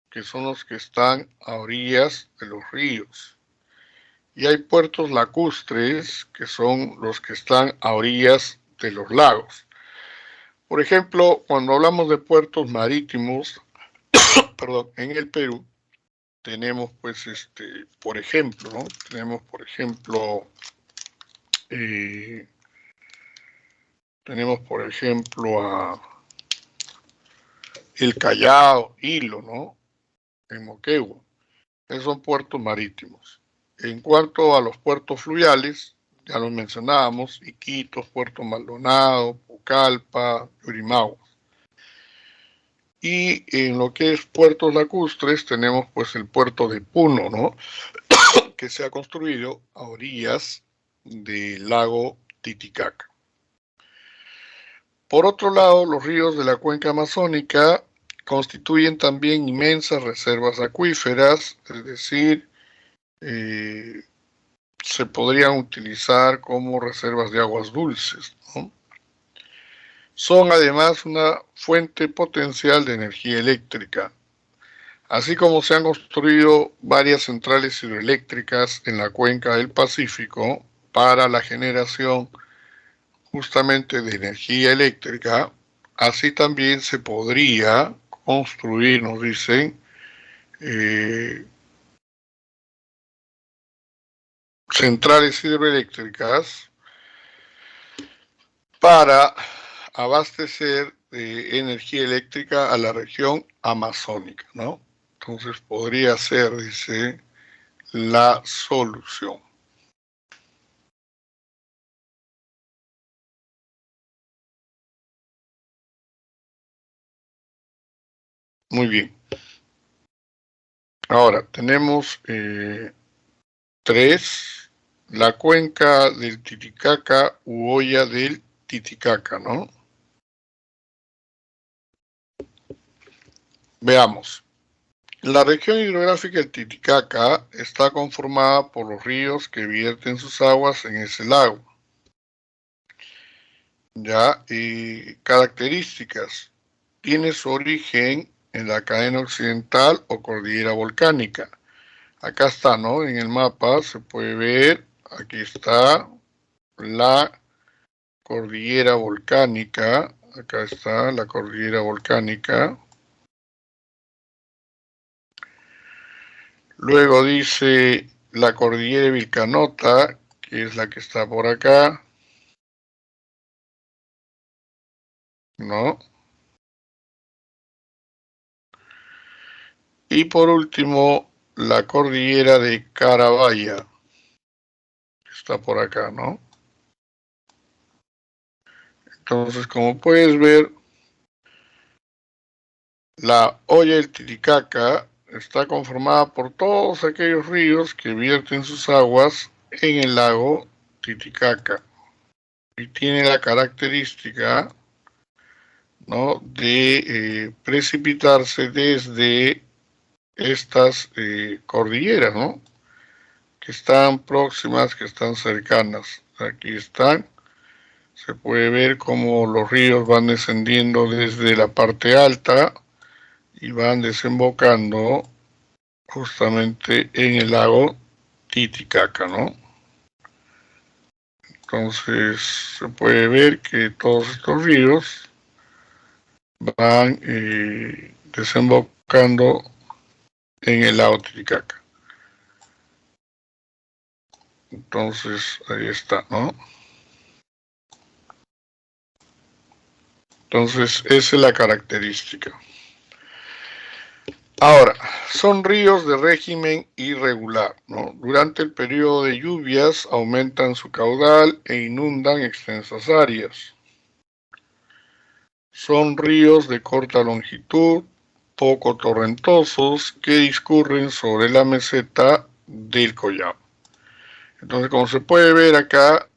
que son los que están a orillas de los ríos. Y hay puertos lacustres, que son los que están a orillas de los lagos. Por ejemplo, cuando hablamos de puertos marítimos, perdón, en el Perú, tenemos pues por ejemplo, ¿no?, tenemos por ejemplo, a el Callao, Hilo, ¿no?, en Moquegua. Esos son puertos marítimos. En cuanto a los puertos fluviales, ya los mencionábamos: Iquitos, Puerto Maldonado, Pucallpa, Yurimaguas. Y en lo que es puertos lacustres, tenemos pues el puerto de Puno, ¿no?, que se ha construido a orillas del lago Titicaca. Por otro lado, los ríos de la cuenca amazónica constituyen también inmensas reservas acuíferas, es decir, se podrían utilizar como reservas de aguas dulces, ¿no? Son además una fuente potencial de energía eléctrica, así como se han construido varias centrales hidroeléctricas en la cuenca del Pacífico para la generación justamente de energía eléctrica. Así también se podría construir, nos dicen, centrales hidroeléctricas para abastecer de energía eléctrica a la región amazónica, ¿no? Entonces podría ser, dice, la solución. Muy bien. Ahora tenemos tres: la cuenca del Titicaca u olla del Titicaca, ¿no? Veamos. La región hidrográfica del Titicaca está conformada por los ríos que vierten sus aguas en ese lago. Ya, y características: tiene su origen en la cadena occidental o cordillera volcánica. Acá está, ¿no?, en el mapa se puede ver, aquí está la cordillera volcánica, acá está la cordillera volcánica. Luego dice la cordillera Vilcanota, que es la que está por acá, ¿no? Y por último, la cordillera de Carabaya, que está por acá, ¿no? Entonces, como puedes ver, la olla del Titicaca está conformada por todos aquellos ríos que vierten sus aguas en el lago Titicaca y tiene la característica, ¿no?, de precipitarse desde estas cordilleras, ¿no?, que están próximas, que están cercanas. Aquí están. Se puede ver cómo los ríos van descendiendo desde la parte alta y van desembocando justamente en el lago Titicaca, ¿no? Entonces se puede ver que todos estos ríos van desembocando en el lago Titicaca. Entonces ahí está, ¿no? Entonces esa es la característica. Ahora, son ríos de régimen irregular, ¿no? Durante el periodo de lluvias aumentan su caudal e inundan extensas áreas. Son ríos de corta longitud, poco torrentosos, que discurren sobre la meseta del Collao. Entonces, como se puede ver acá,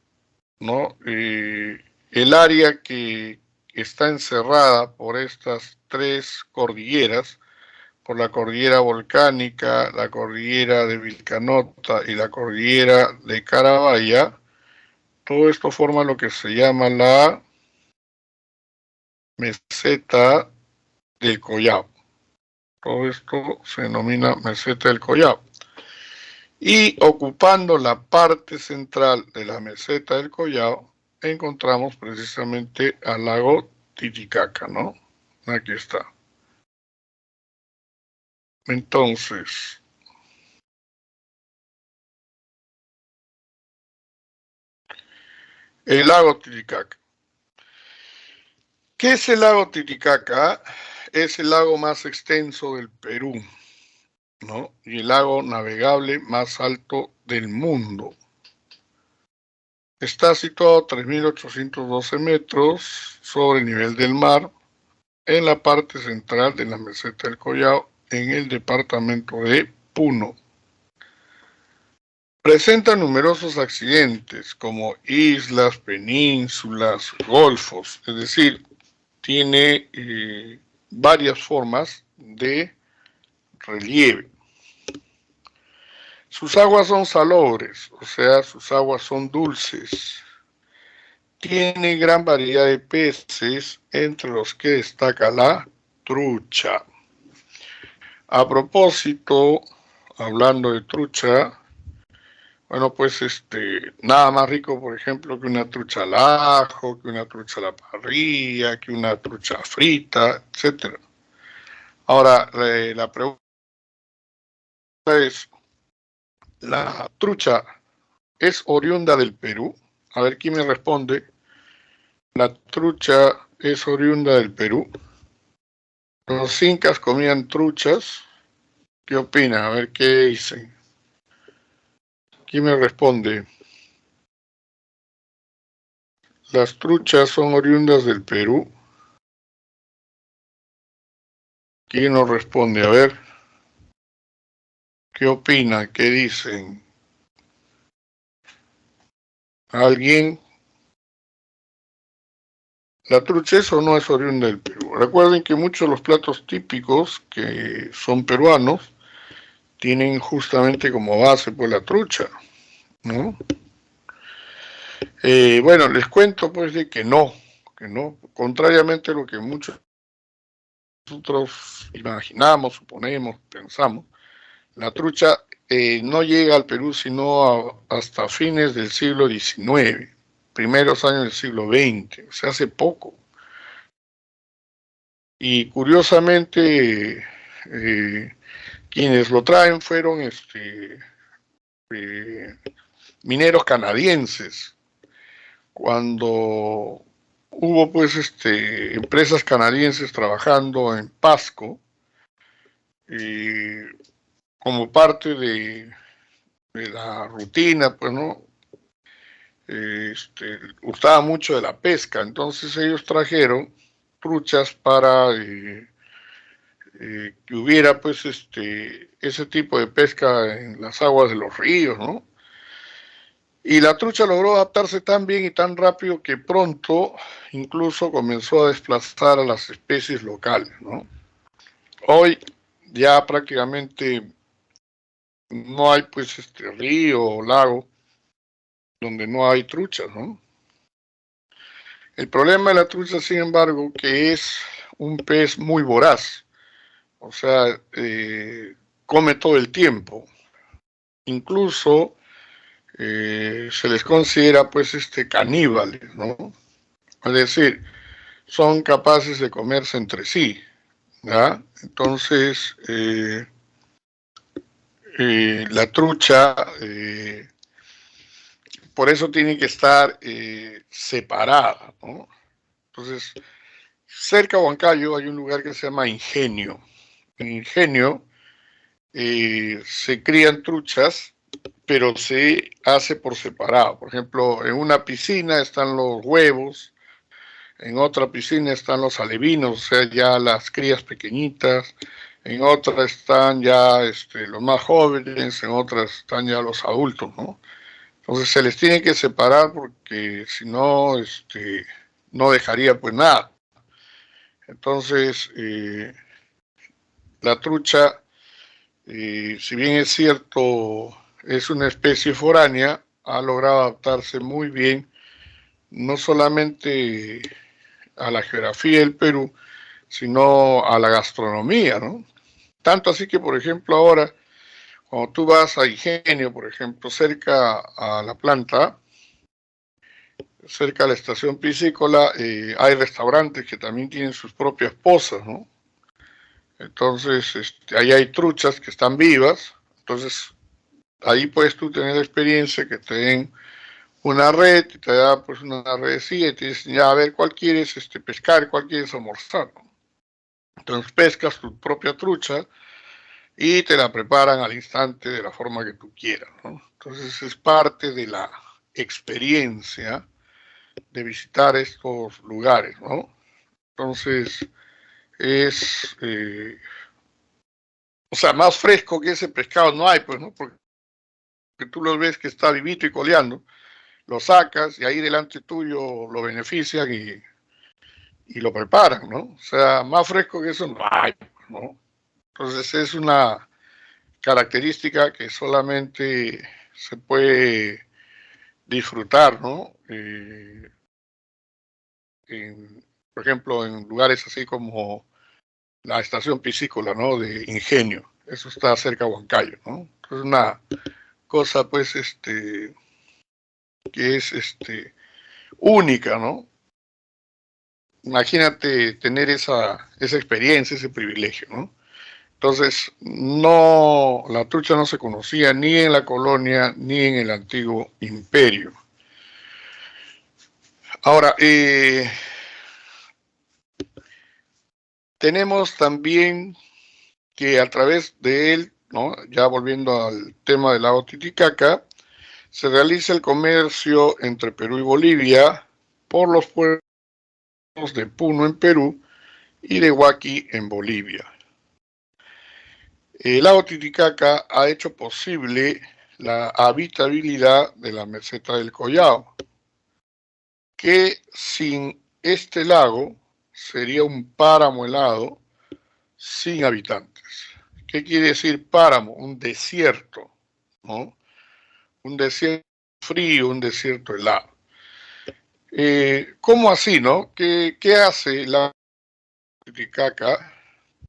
¿no? El área que está encerrada por estas tres cordilleras, por la cordillera volcánica, la cordillera de Vilcanota y la cordillera de Carabaya, todo esto forma lo que se llama la meseta del Collao. Todo esto se denomina meseta del Collao. Y ocupando la parte central de la meseta del Collao, encontramos precisamente al lago Titicaca, ¿no? Aquí está. Entonces, el lago Titicaca. ¿Qué es el lago Titicaca? Es el lago más extenso del Perú, ¿no? Y el lago navegable más alto del mundo. Está situado a 3.812 metros sobre el nivel del mar en la parte central de la meseta del Collao, en el departamento de Puno. Presenta numerosos accidentes como islas, penínsulas, golfos, es decir, tiene varias formas de relieve. Sus aguas son salobres, o sea, sus aguas son dulces. Tiene gran variedad de peces, entre los que destaca la trucha. A propósito, hablando de trucha, bueno, pues nada más rico, por ejemplo, que una trucha al ajo, que una trucha a la parrilla, que una trucha frita, etc. Ahora, la pregunta es, ¿la trucha es oriunda del Perú? A ver quién me responde. ¿La trucha es oriunda del Perú? ¿Los incas comían truchas? ¿Qué opina? A ver qué dicen. ¿Quién me responde? ¿Las truchas son oriundas del Perú? ¿Quién nos responde? A ver, ¿qué opina? ¿Qué dicen? ¿Alguien? ¿La trucha es o no es oriunda del Perú? Recuerden que muchos de los platos típicos que son peruanos tienen justamente como base pues la trucha, ¿no? Bueno, les cuento pues de que no, contrariamente a lo que muchos nosotros imaginamos, suponemos, pensamos, la trucha no llega al Perú sino hasta fines del siglo XIX, primeros años del siglo XX, o sea, hace poco. Y curiosamente, quienes lo traen fueron eh, mineros canadienses. Cuando hubo pues empresas canadienses trabajando en Pasco, como parte de la rutina, pues no, gustaba mucho de la pesca, entonces ellos trajeron truchas para que hubiera pues ese tipo de pesca en las aguas de los ríos, ¿no? Y la trucha logró adaptarse tan bien y tan rápido que pronto incluso comenzó a desplazar a las especies locales, ¿no? Hoy ya prácticamente no hay pues río o lago donde no hay truchas, ¿no? El problema de la trucha, sin embargo, que es un pez muy voraz, o sea, come todo el tiempo. Incluso se les considera pues caníbales, ¿no? Es decir, son capaces de comerse entre sí, ¿ya? Entonces, la trucha, por eso tiene que estar separada, ¿no? Entonces, cerca de Huancayo hay un lugar que se llama Ingenio. Ingenio se crían truchas, pero se hace por separado. Por ejemplo, en una piscina están los huevos, en otra piscina están los alevinos, o sea, ya las crías pequeñitas, en otra están ya los más jóvenes, en otras están ya los adultos, ¿no? Entonces se les tiene que separar porque si no, no dejaría pues nada. Entonces, la trucha, si bien es cierto, es una especie foránea, ha logrado adaptarse muy bien, no solamente a la geografía del Perú, sino a la gastronomía, ¿no? Tanto así que, por ejemplo, ahora, cuando tú vas a Ingenio, por ejemplo, cerca a la planta, cerca de la estación piscícola, hay restaurantes que también tienen sus propias pozas, ¿no? Entonces, ahí hay truchas que están vivas, entonces ahí puedes tú tener la experiencia que te den una red, y te da pues una redecilla y te dicen, ya a ver, ¿cuál quieres pescar? ¿Cuál quieres almorzar? Entonces pescas tu propia trucha y te la preparan al instante de la forma que tú quieras, ¿no? Entonces es parte de la experiencia de visitar estos lugares, ¿no? Entonces es, o sea, más fresco que ese pescado no hay, pues, ¿no? Porque tú lo ves que está vivito y coleando, lo sacas y ahí delante tuyo lo benefician y lo preparan, ¿no? O sea, más fresco que eso no hay, ¿no? Entonces es una característica que solamente se puede disfrutar, ¿no? Por ejemplo, en lugares así como la estación piscícola, ¿no? De Ingenio. Eso está cerca de Huancayo, ¿no? Es una cosa, pues, que es, única, ¿no? Imagínate tener esa experiencia, ese privilegio, ¿no? Entonces, no, la trucha no se conocía ni en la colonia ni en el antiguo imperio. Ahora, tenemos también que a través de él, ¿no? Ya volviendo al tema del lago Titicaca, se realiza el comercio entre Perú y Bolivia por los puertos de Puno en Perú y de Huaqui en Bolivia. El lago Titicaca ha hecho posible la habitabilidad de la meseta del Collao, que sin este lago sería un páramo helado sin habitantes. ¿Qué quiere decir páramo? Un desierto, ¿no? Un desierto frío, un desierto helado. ¿Cómo así, no? ¿Qué hace la Titicaca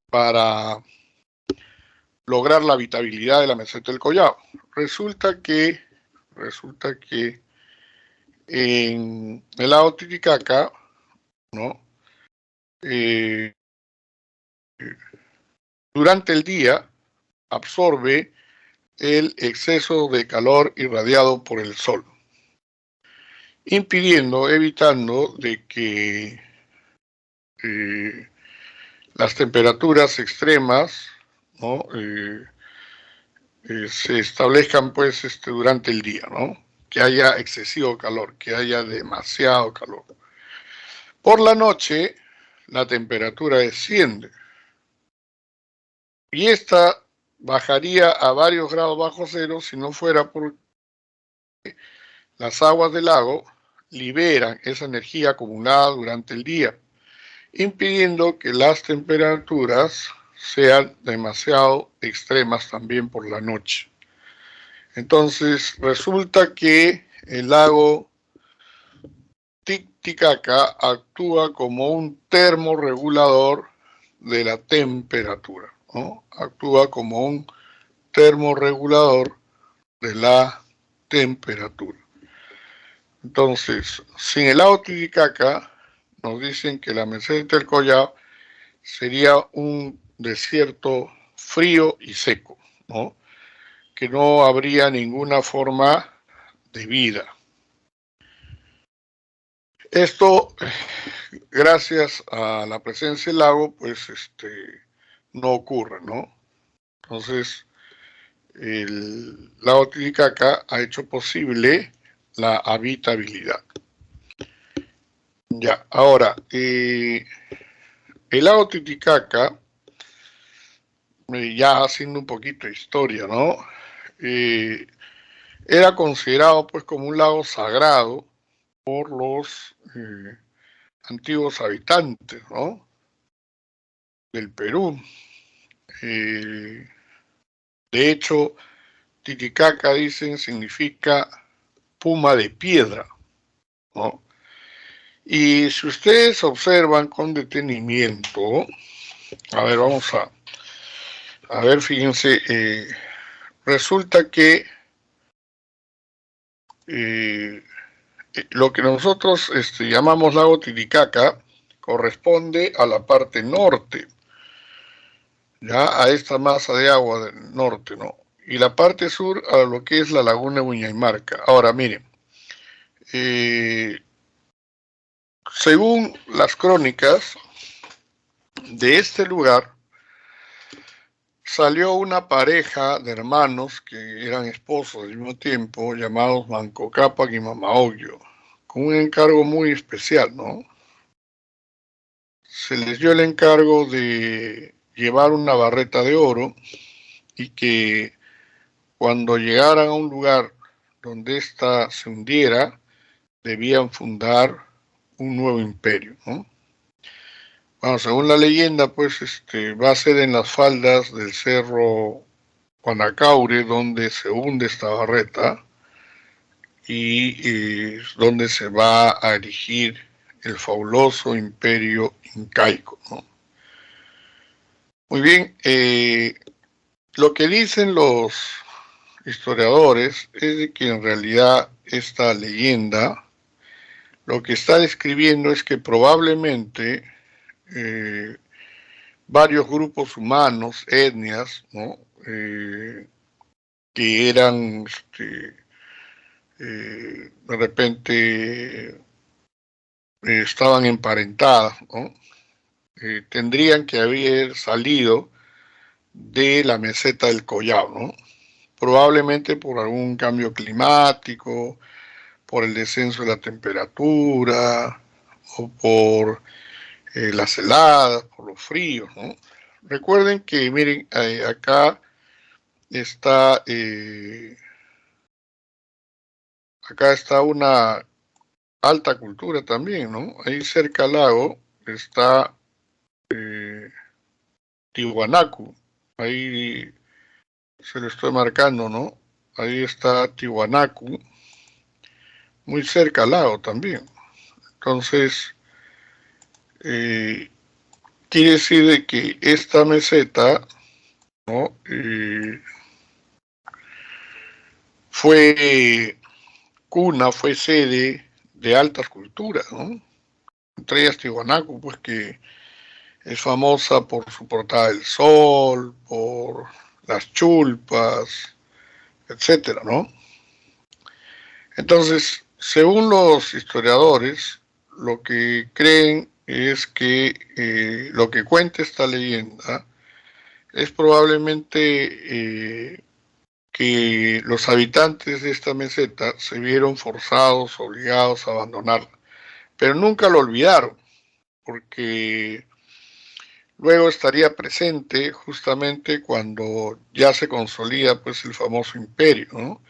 para lograr la habitabilidad de la meseta del Collao? Resulta que en el lago Titicaca, ¿no? Eh, durante el día absorbe el exceso de calor irradiado por el sol, evitando de que las temperaturas extremas, ¿no? Se establezcan pues durante el día, ¿no? Que haya excesivo calor, que haya demasiado calor. Por la noche la temperatura desciende y esta bajaría a varios grados bajo cero si no fuera porque las aguas del lago liberan esa energía acumulada durante el día, impidiendo que las temperaturas sean demasiado extremas también por la noche. Entonces resulta que el lago Titicaca actúa como un termorregulador de la temperatura, ¿no? Actúa como un termorregulador de la temperatura. Entonces, sin el lago Titicaca, nos dicen que la meseta del Collao sería un desierto frío y seco, ¿no? Que no habría ninguna forma de vida. Esto, gracias a la presencia del lago, pues no ocurre, ¿no? Entonces, el lago Titicaca ha hecho posible la habitabilidad. Ya, ahora, el lago Titicaca, ya haciendo un poquito de historia, ¿no? Era considerado pues como un lago sagrado por los antiguos habitantes, ¿no? Del Perú. De hecho, Titicaca, dicen, significa puma de piedra, ¿no? Y si ustedes observan con detenimiento, a ver, vamos a ver, fíjense, resulta que lo que nosotros llamamos lago Titicaca corresponde a la parte norte, ya a esta masa de agua del norte, ¿no? Y la parte sur a lo que es la laguna de Huñaymarca. Ahora, miren, según las crónicas de este lugar, salió una pareja de hermanos que eran esposos al mismo tiempo, llamados Manco Cápac y Mamaogio, con un encargo muy especial, ¿no? Se les dio el encargo de llevar una barreta de oro y que cuando llegaran a un lugar donde ésta se hundiera, debían fundar un nuevo imperio, ¿no? Bueno, según la leyenda, pues va a ser en las faldas del cerro Guanacaure donde se hunde esta barreta y donde se va a erigir el fabuloso imperio incaico, ¿no? Muy bien, lo que dicen los historiadores es de que en realidad esta leyenda lo que está describiendo es que probablemente varios grupos humanos, etnias, ¿no? Que eran de repente estaban emparentadas, ¿no? Tendrían que haber salido de la meseta del Collao, ¿no? Probablemente por algún cambio climático, por el descenso de la temperatura, o por las heladas, por los fríos, ¿no? Recuerden que, miren, acá está una alta cultura también, ¿no? Ahí cerca al lago está Tiwanaku, ahí se lo estoy marcando, ¿no? Ahí está Tiwanaku, muy cerca al lago también. Entonces, quiere decir de que esta meseta, ¿no? Fue cuna, fue sede de altas culturas, ¿no? Entre ellas Tiwanaku, pues que es famosa por su portada del sol, por las chulpas, etcétera, ¿no? Entonces, según los historiadores, lo que creen es que lo que cuenta esta leyenda es probablemente que los habitantes de esta meseta se vieron forzados, obligados a abandonarla, pero nunca lo olvidaron, porque luego estaría presente justamente cuando ya se consolida pues el famoso imperio, ¿no?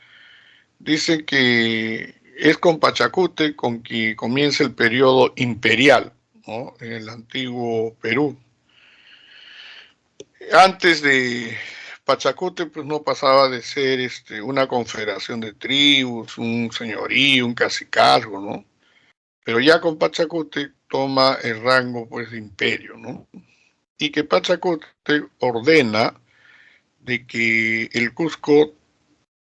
Dicen que es con Pachacute con que comienza el periodo imperial, ¿no? En el antiguo Perú. Antes de Pachacute, pues no pasaba de ser una confederación de tribus, un señorío, un cacicazgo, ¿no? Pero ya con Pachacute toma el rango pues de imperio, ¿no? Y que Pachacute ordena de que el Cusco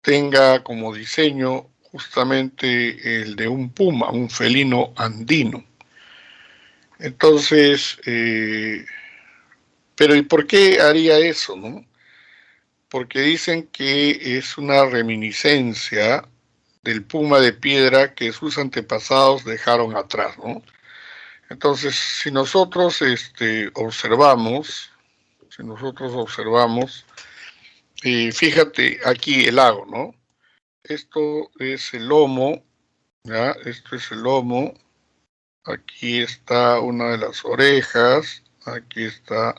tenga como diseño justamente el de un puma, un felino andino. Entonces, pero ¿y por qué haría eso, no? Porque dicen que es una reminiscencia del puma de piedra que sus antepasados dejaron atrás, ¿no? Entonces, si nosotros observamos, si nosotros observamos, fíjate aquí el lago, ¿no? Esto es el lomo, ¿ya? Esto es el lomo. Aquí está una de las orejas, aquí está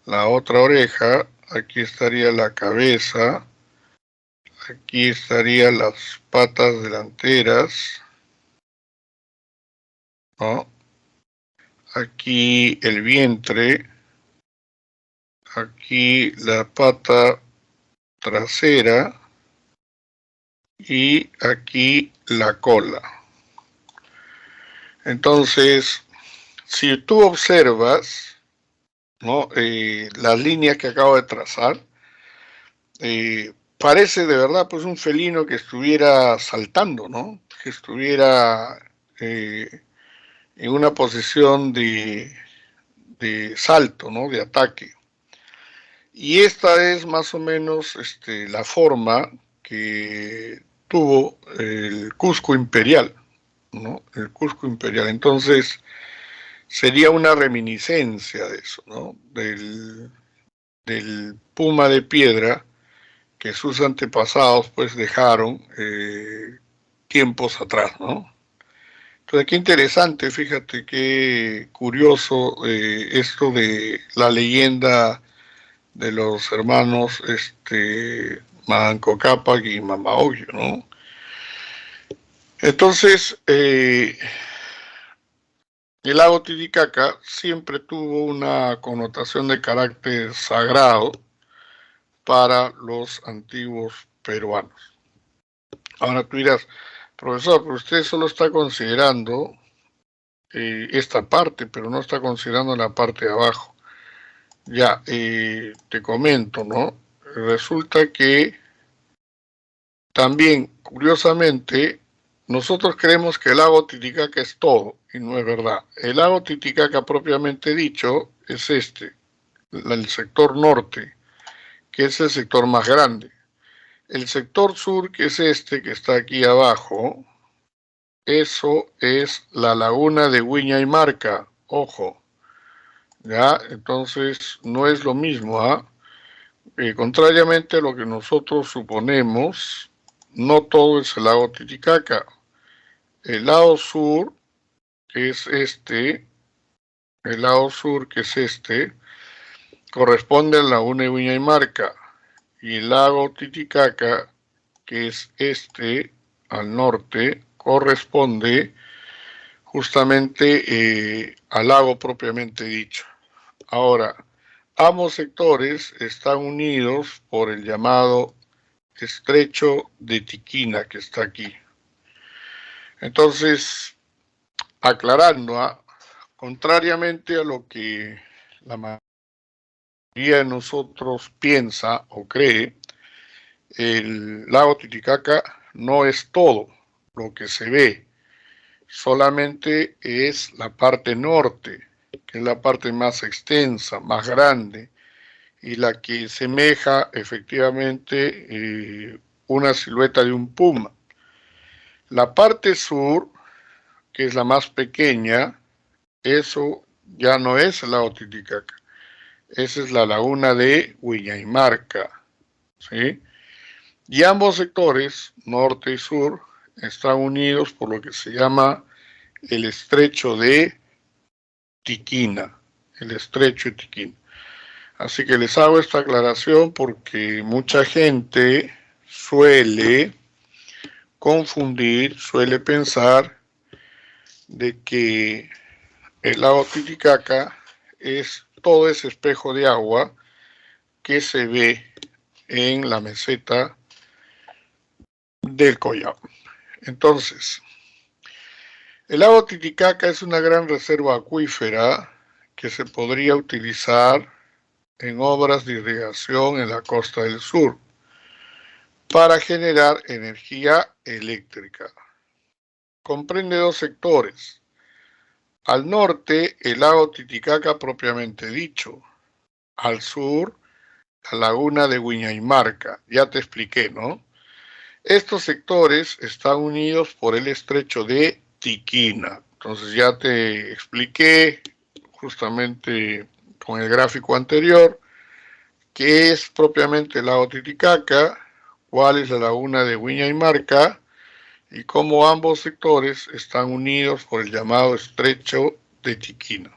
la otra oreja, aquí estaría la cabeza, aquí estarían las patas delanteras, ¿no? Aquí el vientre, aquí la pata trasera y aquí la cola. Entonces, si tú observas, ¿no? Las líneas que acabo de trazar, parece de verdad pues un felino que estuviera saltando, ¿no? Que estuviera en una posición de salto, ¿no? De ataque. Y esta es más o menos la forma que tuvo el Cusco imperial, ¿no? El Cusco imperial. Entonces, sería una reminiscencia de eso, ¿no? Del puma de piedra que sus antepasados pues dejaron tiempos atrás, ¿no? Entonces, qué interesante, fíjate, qué curioso esto de la leyenda de los hermanos Manco Cápac y Mama Ogllo, ¿no? Entonces, el lago Titicaca siempre tuvo una connotación de carácter sagrado para los antiguos peruanos. Ahora tú dirás, profesor, pero usted solo está considerando esta parte, pero no está considerando la parte de abajo. Ya, te comento, ¿no? Resulta que también, curiosamente, nosotros creemos que el lago Titicaca es todo, y no es verdad. El lago Titicaca, propiamente dicho, es el sector norte, que es el sector más grande. El sector sur, que es que está aquí abajo, eso es la laguna de Viña y Marca, ojo, ¿ya? Entonces, no es lo mismo, ¿ah? Contrariamente a lo que nosotros suponemos, no todo es el lago Titicaca. El lado sur, que es el lado sur, que es corresponde a la laguna de Viña y Marca. Y el lago Titicaca, que es al norte, corresponde justamente al lago propiamente dicho. Ahora, ambos sectores están unidos por el llamado estrecho de Tiquina, que está aquí. Entonces, aclarando, contrariamente a lo que la mayoría de nosotros piensa o cree, el lago Titicaca no es todo lo que se ve, solamente es la parte norte, que es la parte más extensa, más grande, y la que semeja efectivamente una silueta de un puma. La parte sur, que es la más pequeña, eso ya no es el lago Titicaca, esa es la laguna de Huillaymarca, ¿sí? Y ambos sectores, norte y sur, están unidos por lo que se llama el estrecho de Tiquina, el estrecho de Tiquina. Así que les hago esta aclaración porque mucha gente suele confundir, suele pensar de que el lago Titicaca es todo ese espejo de agua que se ve en la meseta del Collao. Entonces, el lago Titicaca es una gran reserva acuífera que se podría utilizar en obras de irrigación en la costa del sur para generar energía eléctrica. Comprende dos sectores. Al norte, el lago Titicaca propiamente dicho. Al sur, la laguna de Huillaymarca. Ya te expliqué, ¿no? Estos sectores están unidos por el estrecho de Tiquina. Entonces ya te expliqué justamente con el gráfico anterior ¿Qué es propiamente el lago Titicaca? ¿Cuál es la laguna de Viña y Marca? Y cómo ambos sectores están unidos por el llamado Estrecho de Chiquina.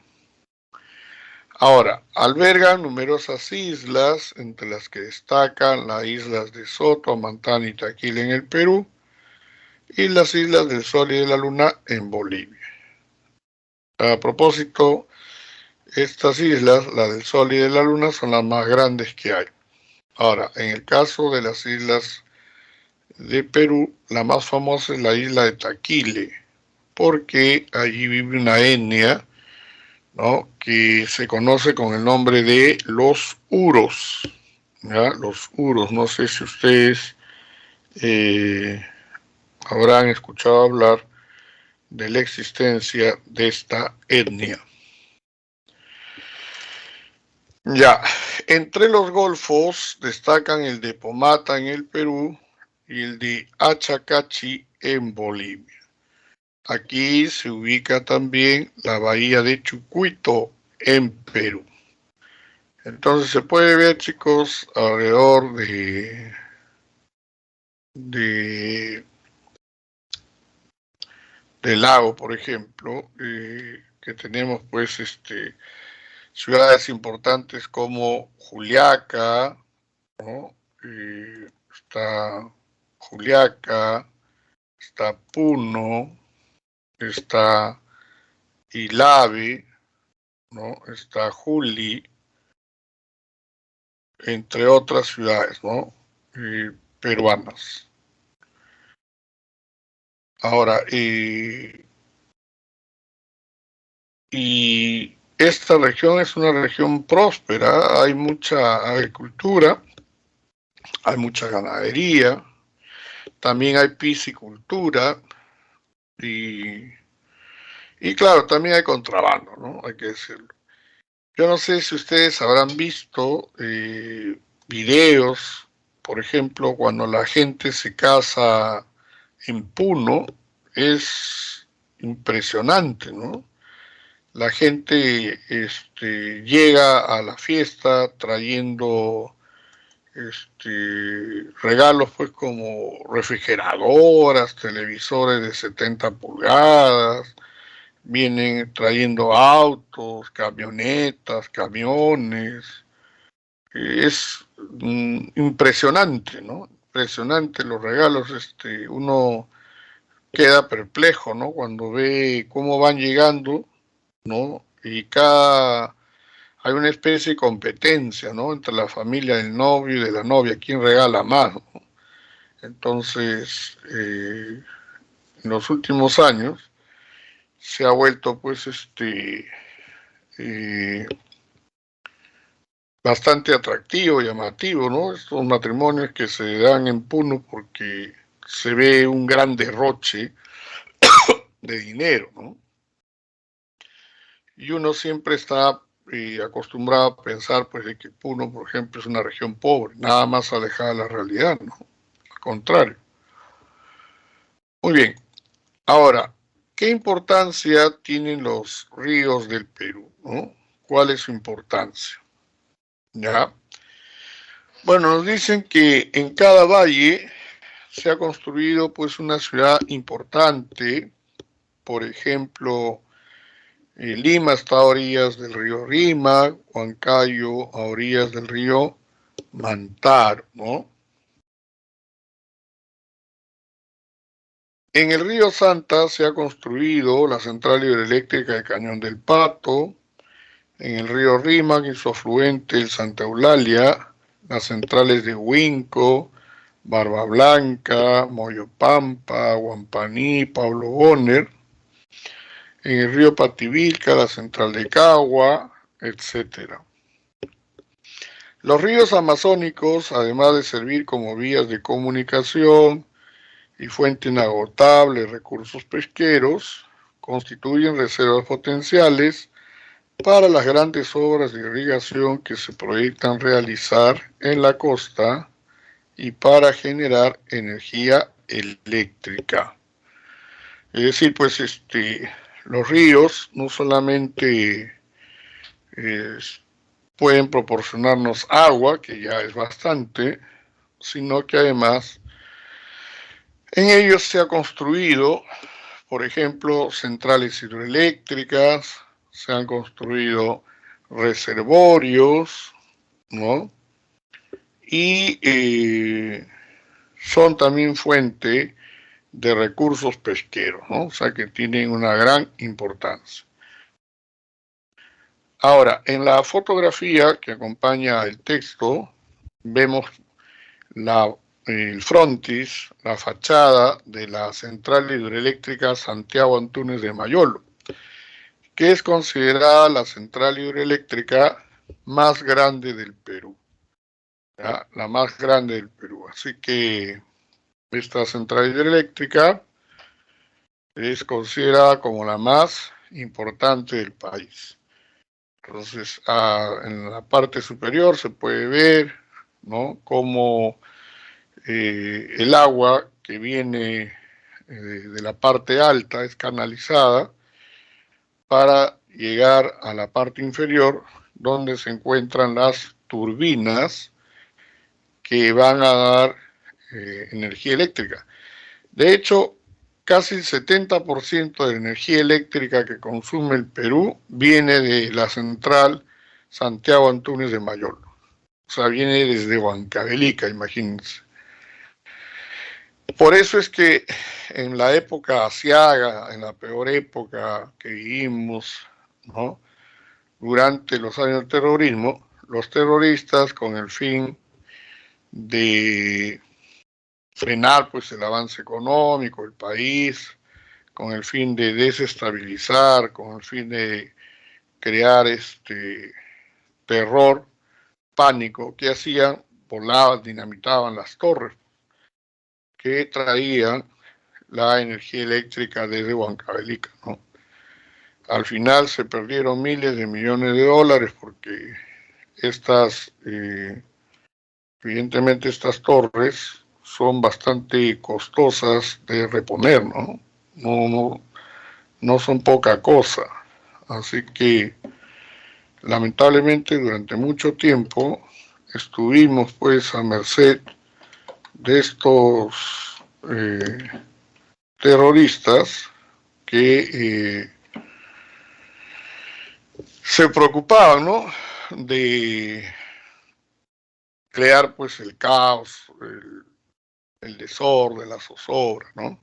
Ahora, albergan numerosas islas, entre las que destacan las islas de Soto, Amantán y Taquil en el Perú, y las islas del Sol y de la Luna en Bolivia. A propósito, estas islas, la del Sol y de la Luna, son las más grandes que hay. Ahora, en el caso de las islas de Perú, la más famosa es la isla de Taquile, porque allí vive una etnia, ¿no?, que se conoce con el nombre de los Uros. ¿Ya? Los Uros, no sé si ustedes habrán escuchado hablar de la existencia de esta etnia. Ya, entre los golfos destacan el de Pomata en el Perú y el de Achacachi en Bolivia. Aquí se ubica también la bahía de Chucuito en Perú. Entonces se puede ver, chicos, alrededor del lago, por ejemplo, que tenemos pues ciudades importantes como Juliaca, ¿no? Está Juliaca, está Puno, está Ilave, ¿no? Está Juli, entre otras ciudades, ¿no?, peruanas. Ahora, y esta región es una región próspera, hay mucha agricultura, hay mucha ganadería, también hay piscicultura y claro, también hay contrabando, ¿no? Hay que decirlo. Yo no sé si ustedes habrán visto videos, por ejemplo, cuando la gente se casa en Puno, es impresionante, ¿no? La gente llega a la fiesta trayendo regalos pues como refrigeradoras, televisores de 70 pulgadas, vienen trayendo autos, camionetas, camiones. Es impresionante, ¿no? Impresionante los regalos, uno queda perplejo, ¿no?, cuando ve cómo van llegando, ¿no? Y hay una especie de competencia, ¿no?, entre la familia del novio y de la novia, quién regala más, ¿no? Entonces, en los últimos años se ha vuelto, pues, bastante atractivo, llamativo, ¿no? Estos matrimonios que se dan en Puno porque se ve un gran derroche de dinero, ¿no? Y uno siempre está acostumbrado a pensar, pues, de que Puno, por ejemplo, es una región pobre, nada más alejada de la realidad, ¿no? Al contrario. Muy bien. Ahora, ¿qué importancia tienen los ríos del Perú, ¿no? ¿Cuál es su importancia? ¿Ya? Bueno, nos dicen que en cada valle se ha construido pues una ciudad importante. Por ejemplo, Lima está a orillas del río Rima, Huancayo a orillas del río Mantaro, ¿no? En el río Santa se ha construido la central hidroeléctrica de Cañón del Pato. En el río Rima, y su afluente, el Santa Eulalia, las centrales de Huinco, Barba Blanca, Moyopampa, Huampaní, Pablo Bonner. En el río Pativilca, la central de Cagua, etc. Los ríos amazónicos, además de servir como vías de comunicación y fuente inagotable de recursos pesqueros, constituyen reservas potenciales para las grandes obras de irrigación que se proyectan realizar en la costa y para generar energía eléctrica. Es decir, pues los ríos no solamente pueden proporcionarnos agua, que ya es bastante, sino que además en ellos se ha construido, por ejemplo, centrales hidroeléctricas, se han construido reservorios, ¿no? Y son también fuente de recursos pesqueros, ¿no? O sea que tienen una gran importancia. Ahora, en la fotografía que acompaña el texto, vemos el frontis, la fachada de la central hidroeléctrica Santiago Antúnez de Mayolo, que es considerada la central hidroeléctrica más grande del Perú, ¿ya? La más grande del Perú. Así que esta central hidroeléctrica es considerada como la más importante del país. Entonces, en la parte superior se puede ver, ¿no?, cómo el agua que viene de la parte alta es canalizada para llegar a la parte inferior, donde se encuentran las turbinas que van a dar energía eléctrica. De hecho, casi el 70% de la energía eléctrica que consume el Perú viene de la central Santiago Antúnez de Mayolo. O sea, viene desde Huancavelica, imagínense. Por eso es que en la época asiaga, en la peor época que vivimos, ¿no?, durante los años del terrorismo, los terroristas, con el fin de frenar pues el avance económico del país, con el fin de desestabilizar, con el fin de crear terror, pánico, ¿qué hacían? Volaban, dinamitaban las torres que traían la energía eléctrica desde Huancavelica, ¿no? Al final se perdieron miles de millones de dólares porque evidentemente estas torres son bastante costosas de reponer, ¿no? No son poca cosa. Así que lamentablemente durante mucho tiempo estuvimos pues a merced de estos terroristas que se preocupaban, ¿no?, de crear pues el caos, el desorden, la zozobra, ¿no?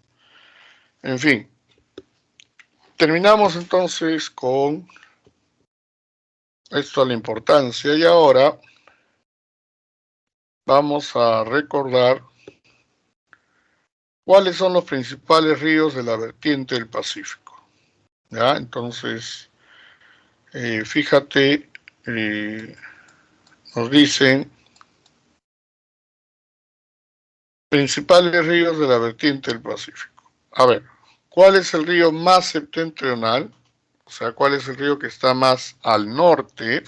En fin, terminamos entonces con esto, la importancia, y ahora vamos a recordar cuáles son los principales ríos de la vertiente del Pacífico, ¿ya? Entonces, fíjate, nos dicen principales ríos de la vertiente del Pacífico. A ver, ¿cuál es el río más septentrional? O sea, ¿cuál es el río que está más al norte?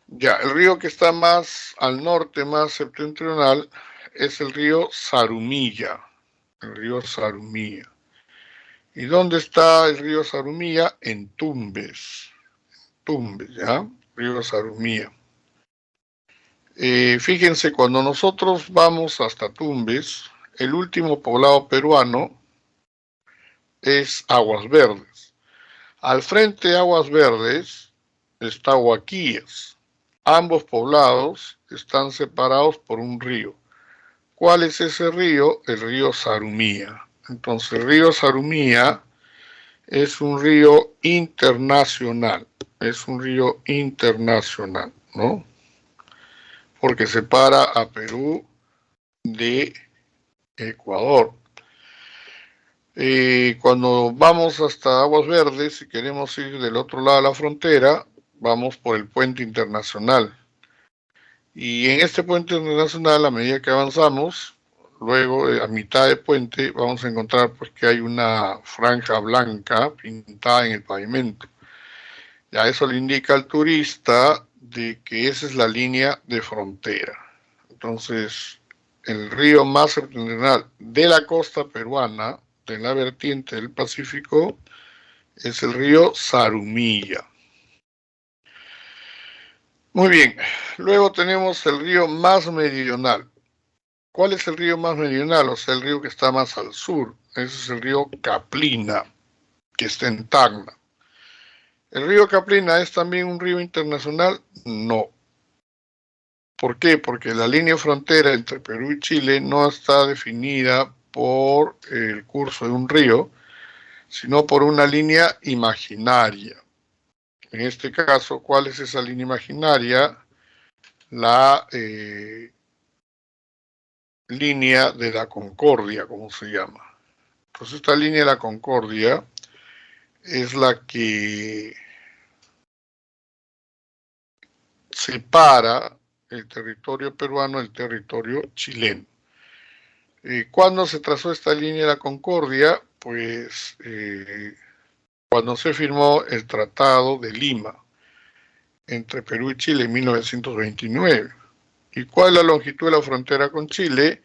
Ya, el río que está más al norte, más septentrional, es el río Zarumilla. El río Zarumilla. ¿Y dónde está el río Zarumilla? En Tumbes. Tumbes, ¿ya? Río Zarumilla. Fíjense, cuando nosotros vamos hasta Tumbes, el último poblado peruano es Aguas Verdes. Al frente de Aguas Verdes está Huaquillas. Ambos poblados están separados por un río. ¿Cuál es ese río? El río Zarumilla. Entonces, el río Zarumilla es un río internacional. Es un río internacional, ¿no? Porque separa a Perú de Ecuador. Cuando vamos hasta Aguas Verdes, si queremos ir del otro lado de la frontera, vamos por el puente internacional. Y en este puente internacional, a medida que avanzamos, luego a mitad de puente, vamos a encontrar pues que hay una franja blanca pintada en el pavimento. Ya eso le indica al turista de que esa es la línea de frontera. Entonces, el río más septentrional de la costa peruana, de la vertiente del Pacífico, es el río Zarumilla. Muy bien, luego tenemos el río más meridional. ¿Cuál es el río más meridional? O sea, el río que está más al sur. Ese es el río Caplina, que está en Tacna. ¿El río Caplina es también un río internacional? No. ¿Por qué? Porque la línea frontera entre Perú y Chile no está definida por el curso de un río, sino por una línea imaginaria. En este caso, ¿cuál es esa línea imaginaria? La línea de la Concordia, como se llama. Entonces, esta línea de la Concordia es la que separa el territorio peruano del territorio chileno. ¿Cuándo se trazó esta línea de la Concordia? Pues cuando se firmó el Tratado de Lima entre Perú y Chile en 1929. ¿Y cuál es la longitud de la frontera con Chile?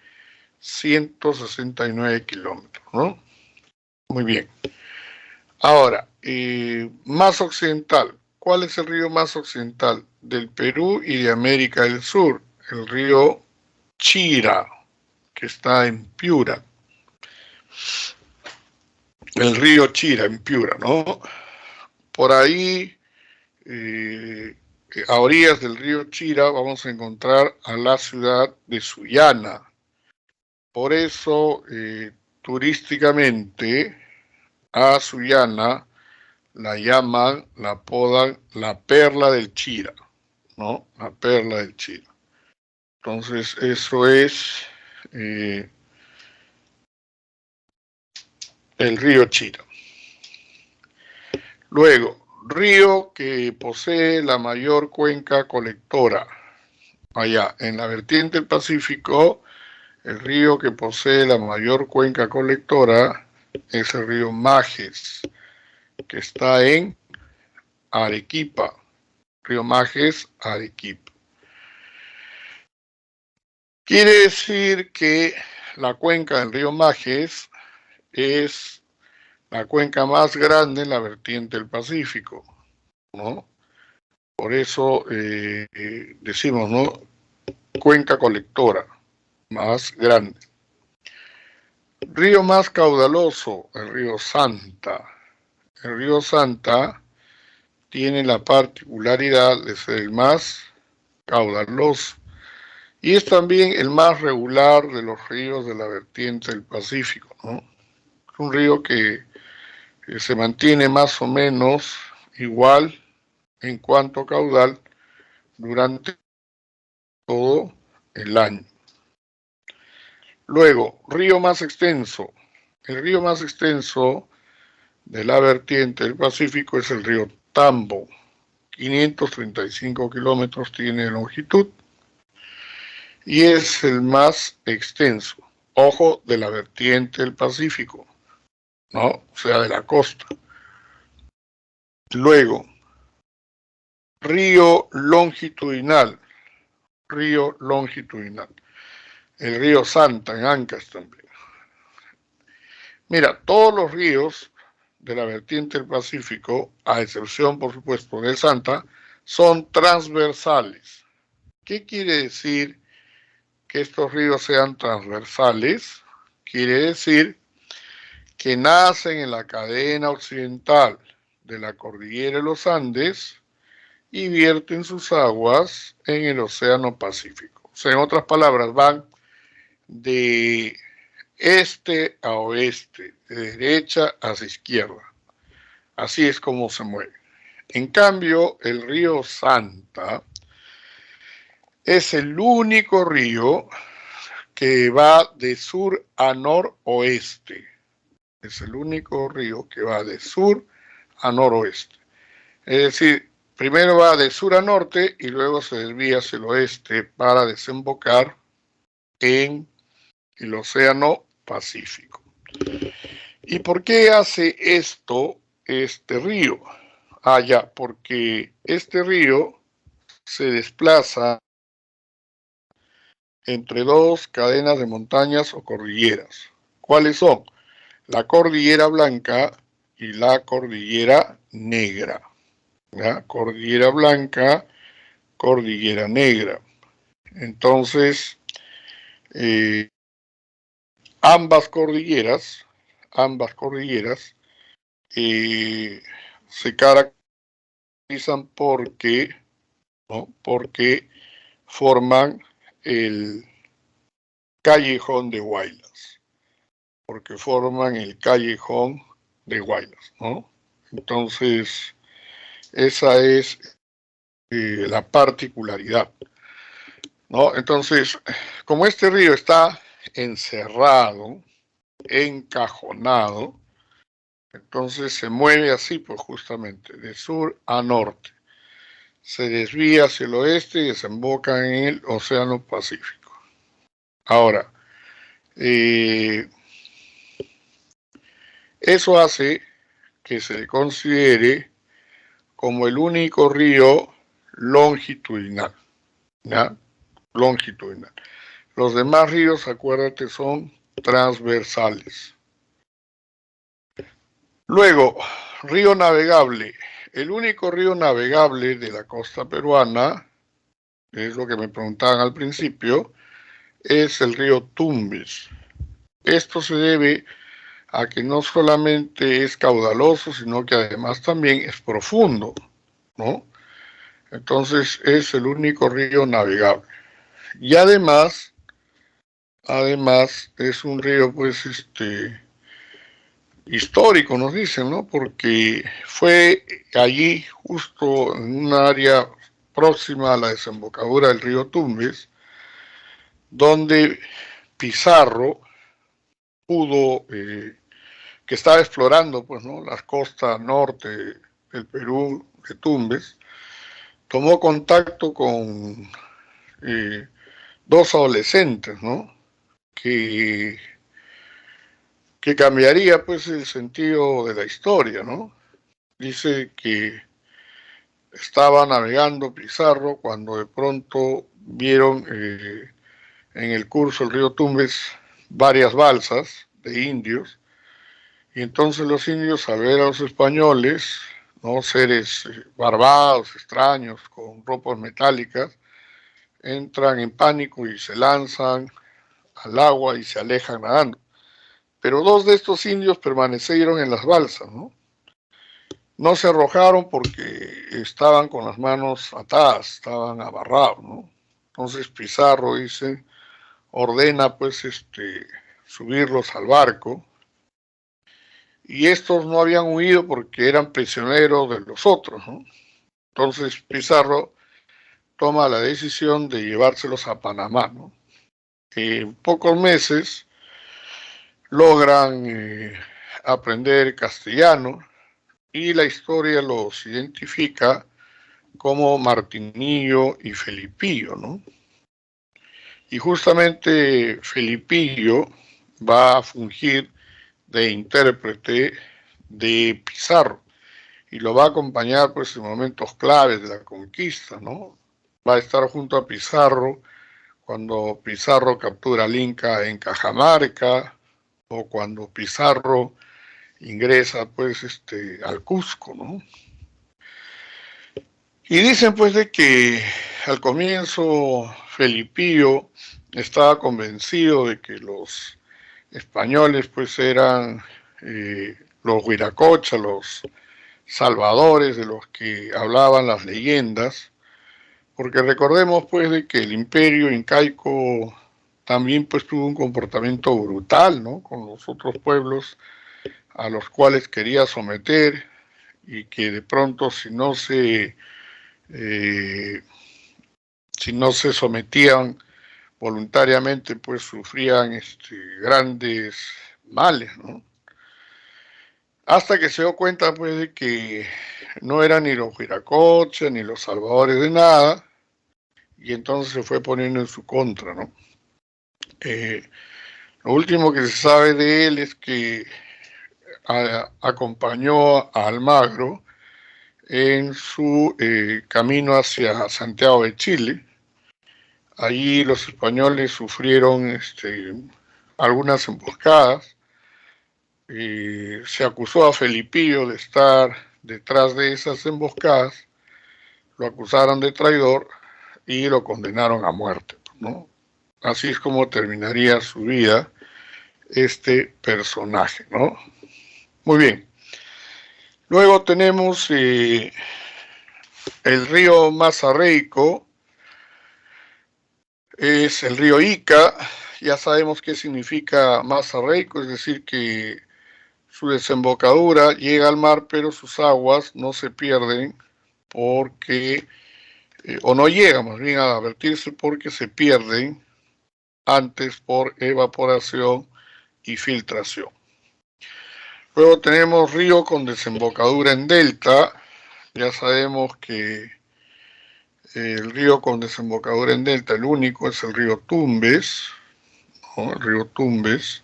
169 kilómetros, ¿no? Muy bien. Ahora, más occidental. ¿Cuál es el río más occidental? Del Perú y de América del Sur. El río Chira, que está en Piura. El río Chira, en Piura, ¿no? Por ahí, a orillas del río Chira, vamos a encontrar a la ciudad de Sullana. Por eso, turísticamente, a Sullana la llaman, la apodan la perla del Chira, ¿no? La perla del Chira. Entonces, eso es el río Chira. Luego, río que posee la mayor cuenca colectora. Allá, en la vertiente del Pacífico, el río que posee la mayor cuenca colectora es el río Majes, que está en Arequipa. Río Majes, Arequipa. Quiere decir que la cuenca del río Majes es la cuenca más grande en la vertiente del Pacífico, ¿no? Por eso decimos, ¿no? Cuenca colectora más grande. Río más caudaloso, el río Santa. El río Santa tiene la particularidad de ser el más caudaloso y es también el más regular de los ríos de la vertiente del Pacífico, ¿no? Es un río que se mantiene más o menos igual en cuanto a caudal durante todo el año. Luego, río más extenso. El río más extenso de la vertiente del Pacífico es el río Tambo. 535 kilómetros tiene de longitud y es el más extenso. Ojo, de la vertiente del Pacífico, ¿no? O sea, de la costa. Luego, río longitudinal. Río longitudinal. El río Santa en Ancash también. Mira, todos los ríos de la vertiente del Pacífico, a excepción, por supuesto, del Santa, son transversales. ¿Qué quiere decir que estos ríos sean transversales? Quiere decir que nacen en la cadena occidental de la cordillera de los Andes y vierten sus aguas en el Océano Pacífico. O sea, en otras palabras, van de este a oeste, de derecha hacia izquierda. Así es como se mueve. En cambio, el río Santa es el único río que va de sur a noroeste. Es el único río que va de sur a noroeste. Es decir, primero va de sur a norte y luego se desvía hacia el oeste para desembocar en el Océano Pacífico. ¿Y por qué hace esto este río? Ya, porque este río se desplaza entre dos cadenas de montañas o cordilleras. ¿Cuáles son? La Cordillera Blanca y la Cordillera Negra. ¿Ya? Cordillera Blanca, Cordillera Negra. Entonces, ambas cordilleras se caracterizan porque forman el callejón de Huaylas, ¿no? Entonces, esa es la particularidad, ¿no? Entonces, como este río está encerrado, encajonado, entonces se mueve así, pues justamente, de sur a norte. Se desvía hacia el oeste y desemboca en el Océano Pacífico. Ahora, eso hace que se le considere como el único río longitudinal, ¿ya? Longitudinal. Los demás ríos, acuérdate, son transversales. Luego, río navegable. El único río navegable de la costa peruana, es lo que me preguntaban al principio, es el río Tumbes. Esto se debe a que no solamente es caudaloso, sino que además también es profundo, ¿no? Entonces es el único río navegable. Y además es un río, pues, histórico, nos dicen, ¿no? Porque fue allí, justo en un área próxima a la desembocadura del río Tumbes, donde Pizarro pudo, que estaba explorando, pues, ¿no?, las costas norte del Perú, de Tumbes, tomó contacto con dos adolescentes, ¿no?, que cambiaría, pues, el sentido de la historia, ¿no? Dice que estaba navegando Pizarro cuando de pronto vieron en el curso del río Tumbes varias balsas de indios, y entonces los indios, al ver a los españoles, ¿no?, seres barbados, extraños, con ropas metálicas, entran en pánico y se lanzan al agua y se alejan nadando. Pero dos de estos indios permanecieron en las balsas, ¿no? No se arrojaron porque estaban con las manos atadas, estaban amarrados, ¿no? Entonces Pizarro ordena, pues, subirlos al barco, y estos no habían huido porque eran prisioneros de los otros, ¿no? Entonces Pizarro toma la decisión de llevárselos a Panamá, ¿no? En pocos meses logran aprender castellano, y la historia los identifica como Martinillo y Felipillo, ¿no? Y justamente Felipillo va a fungir de intérprete de Pizarro y lo va a acompañar, pues, en momentos claves de la conquista, ¿no? Va a estar junto a Pizarro cuando Pizarro captura al Inca en Cajamarca, o cuando Pizarro ingresa, pues, al Cusco, ¿no? Y dicen, pues, de que al comienzo Felipillo estaba convencido de que los españoles, pues, eran los huiracocha, los salvadores de los que hablaban las leyendas, porque recordemos, pues, de que el imperio incaico también, pues, tuvo un comportamiento brutal, ¿no?, con los otros pueblos a los cuales quería someter, y que de pronto si no se sometían voluntariamente, pues sufrían grandes males, ¿no? Hasta que se dio cuenta, pues, de que no eran ni los huiracocha ni los salvadores de nada, y entonces se fue poniendo en su contra, ¿no? Lo último que se sabe de él es que acompañó a Almagro en su camino hacia Santiago de Chile. Allí los españoles sufrieron algunas emboscadas. Se acusó a Felipillo de estar detrás de esas emboscadas, lo acusaron de traidor, y lo condenaron a muerte, ¿no? Así es como terminaría su vida este personaje, ¿no? Muy bien. Luego tenemos el río Mazarreico, es el río Ica. Ya sabemos qué significa Mazarreico, es decir, que su desembocadura llega al mar, pero sus aguas no se pierden porque, o no llegan más bien a vertirse porque se pierden antes por evaporación y filtración. Luego tenemos río con desembocadura en delta. Ya sabemos que el río con desembocadura en delta, el único es el río Tumbes, ¿no? El río Tumbes.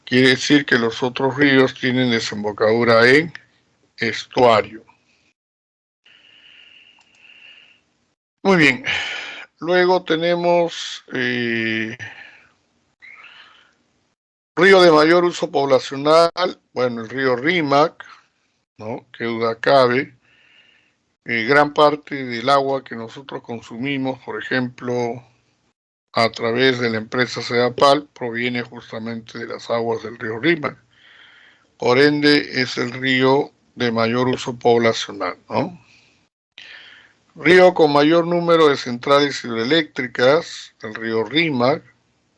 Quiere decir que los otros ríos tienen desembocadura en estuario. Muy bien. Luego tenemos río de mayor uso poblacional, bueno, el río Rímac, ¿no? Qué duda cabe. Gran parte del agua que nosotros consumimos, por ejemplo, a través de la empresa Sedapal, proviene justamente de las aguas del río Rímac. Por ende, es el río de mayor uso poblacional, ¿no? Río con mayor número de centrales hidroeléctricas, el río Rímac.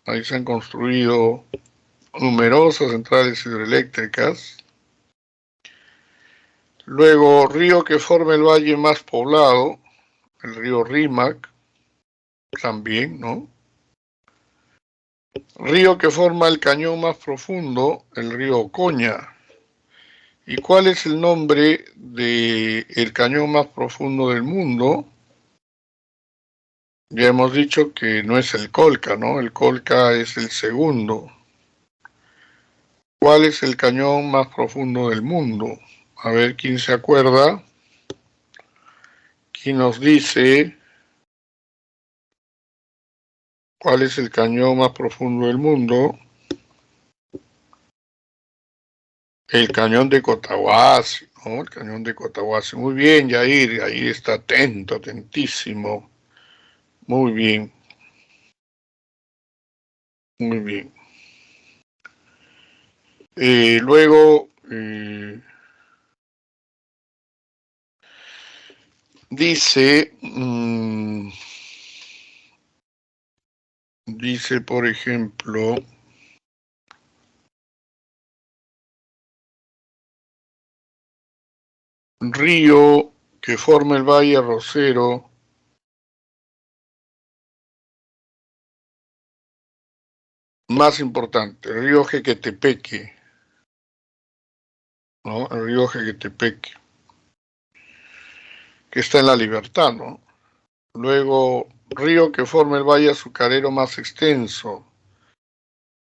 Ahí se han construido numerosas centrales hidroeléctricas. Luego, río que forma el valle más poblado, el río Rímac, también, ¿no? Río que forma el cañón más profundo, el río Ocoña. ¿Y cuál es el nombre del cañón más profundo del mundo? Ya hemos dicho que no es el Colca, ¿no? El Colca es el segundo. ¿Cuál es el cañón más profundo del mundo? A ver quién se acuerda. ¿Quién nos dice cuál es el cañón más profundo del mundo? El cañón de Cotahuasi, ¿no? El cañón de Cotahuasi. Muy bien, Yair, ahí está atento, atentísimo. Muy bien. Muy bien. Luego dice, dice por ejemplo, río que forma el Valle Rosero, más importante, el río Jequetepeque, ¿no? El río Jequetepeque, que está en La Libertad, ¿no? Luego, río que forma el valle azucarero más extenso,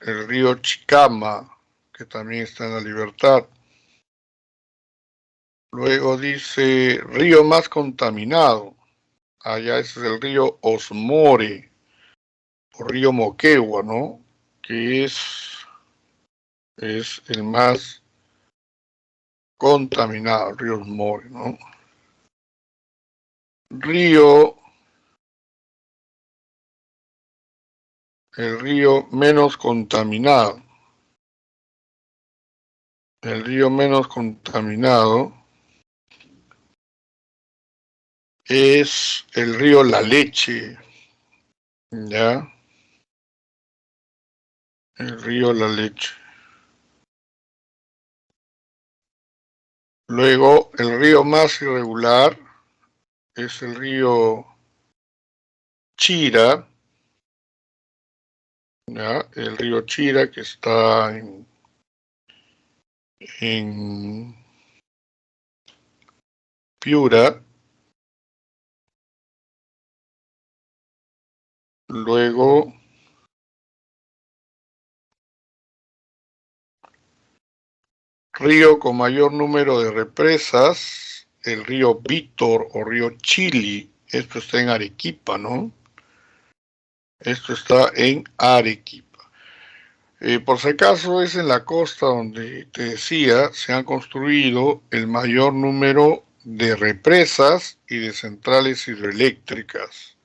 el río Chicama, que también está en La Libertad. Luego dice, río más contaminado, allá ese es el río Osmore, o río Moquegua, ¿no? Que es el más contaminado, el río Osmore, ¿no? El río menos contaminado. El río menos contaminado es el río La Leche, ¿ya? El río La Leche. Luego, el río más irregular es el río Chira, ¿ya? El río Chira que está en Piura. Luego, río con mayor número de represas, el río Vítor o río Chili. Esto está en Arequipa, ¿no? Esto está en Arequipa. Por si acaso es en la costa donde te decía, se han construido el mayor número de represas y de centrales hidroeléctricas.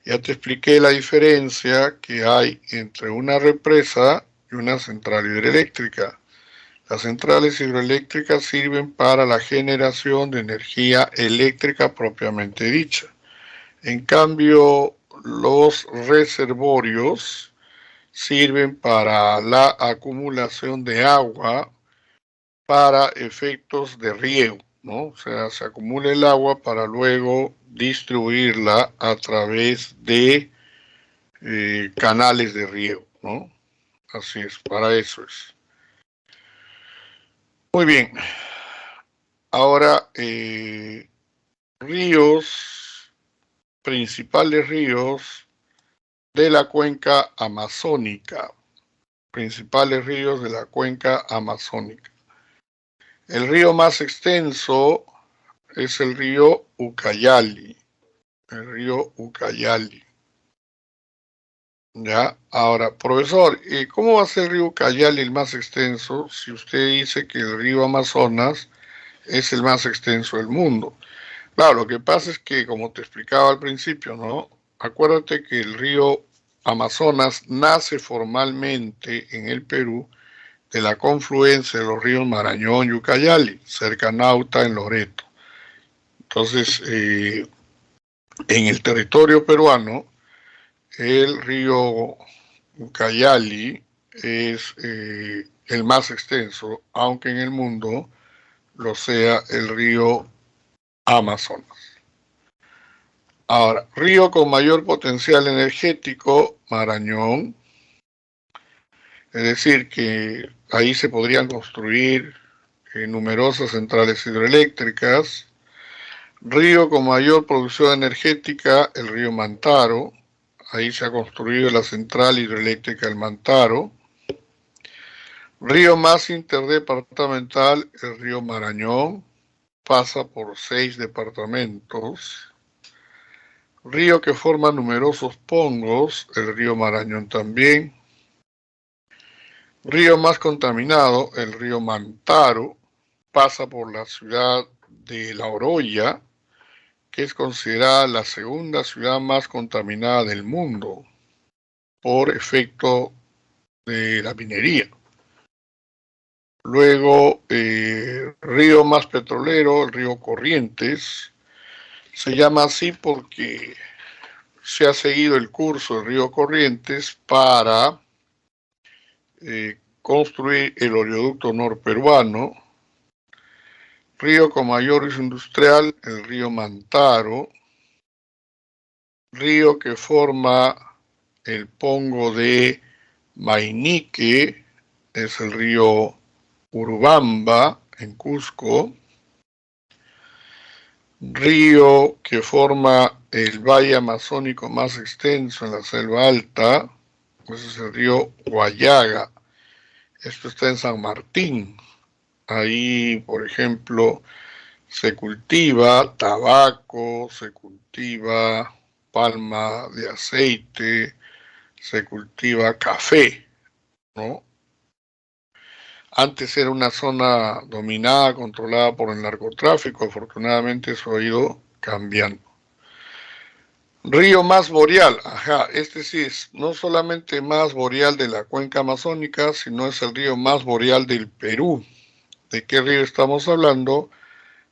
Ya te expliqué la diferencia que hay entre una represa y una central hidroeléctrica. Las centrales hidroeléctricas sirven para la generación de energía eléctrica propiamente dicha. En cambio, los reservorios sirven para la acumulación de agua para efectos de riego, ¿no? O sea, se acumula el agua para luego distribuirla a través de canales de riego, ¿no? Así es, para eso es. Muy bien. Ahora, ríos, principales ríos de la cuenca amazónica. Principales ríos de la cuenca amazónica. El río más extenso es el río Ucayali. El río Ucayali. Ya, ahora, profesor, ¿cómo va a ser el río Ucayali el más extenso si usted dice que el río Amazonas es el más extenso del mundo? Claro, lo que pasa es que, como te explicaba al principio, ¿no? Acuérdate que el río Amazonas nace formalmente en el Perú de la confluencia de los ríos Marañón y Ucayali, cerca a Nauta, en Loreto. Entonces, en el territorio peruano, el río Ucayali es el más extenso, aunque en el mundo lo sea el río Amazonas. Ahora, río con mayor potencial energético, Marañón, es decir, que ahí se podrían construir numerosas centrales hidroeléctricas. Río con mayor producción energética, el río Mantaro, ahí se ha construido la central hidroeléctrica del Mantaro. Río más interdepartamental, el río Marañón, pasa por 6 departamentos. Río que forma numerosos pongos, el río Marañón también. Río más contaminado, el río Mantaro, pasa por la ciudad de La Oroya, que es considerada la segunda ciudad más contaminada del mundo por efecto de la minería. Luego, río más petrolero, el río Corrientes, se llama así porque se ha seguido el curso del río Corrientes para construir el oleoducto norperuano. Río con mayor uso industrial, el río Mantaro. Río que forma el pongo de Mainique, es el río Urubamba, en Cusco. Río que forma el valle amazónico más extenso en la selva alta, ese es el río Guayaga. Esto está en San Martín. Ahí, por ejemplo, se cultiva tabaco, se cultiva palma de aceite, se cultiva café, ¿no? Antes era una zona dominada, controlada por el narcotráfico, afortunadamente eso ha ido cambiando. Río más boreal, ajá, este sí es no solamente más boreal de la cuenca amazónica, sino es el río más boreal del Perú. ¿De qué río estamos hablando?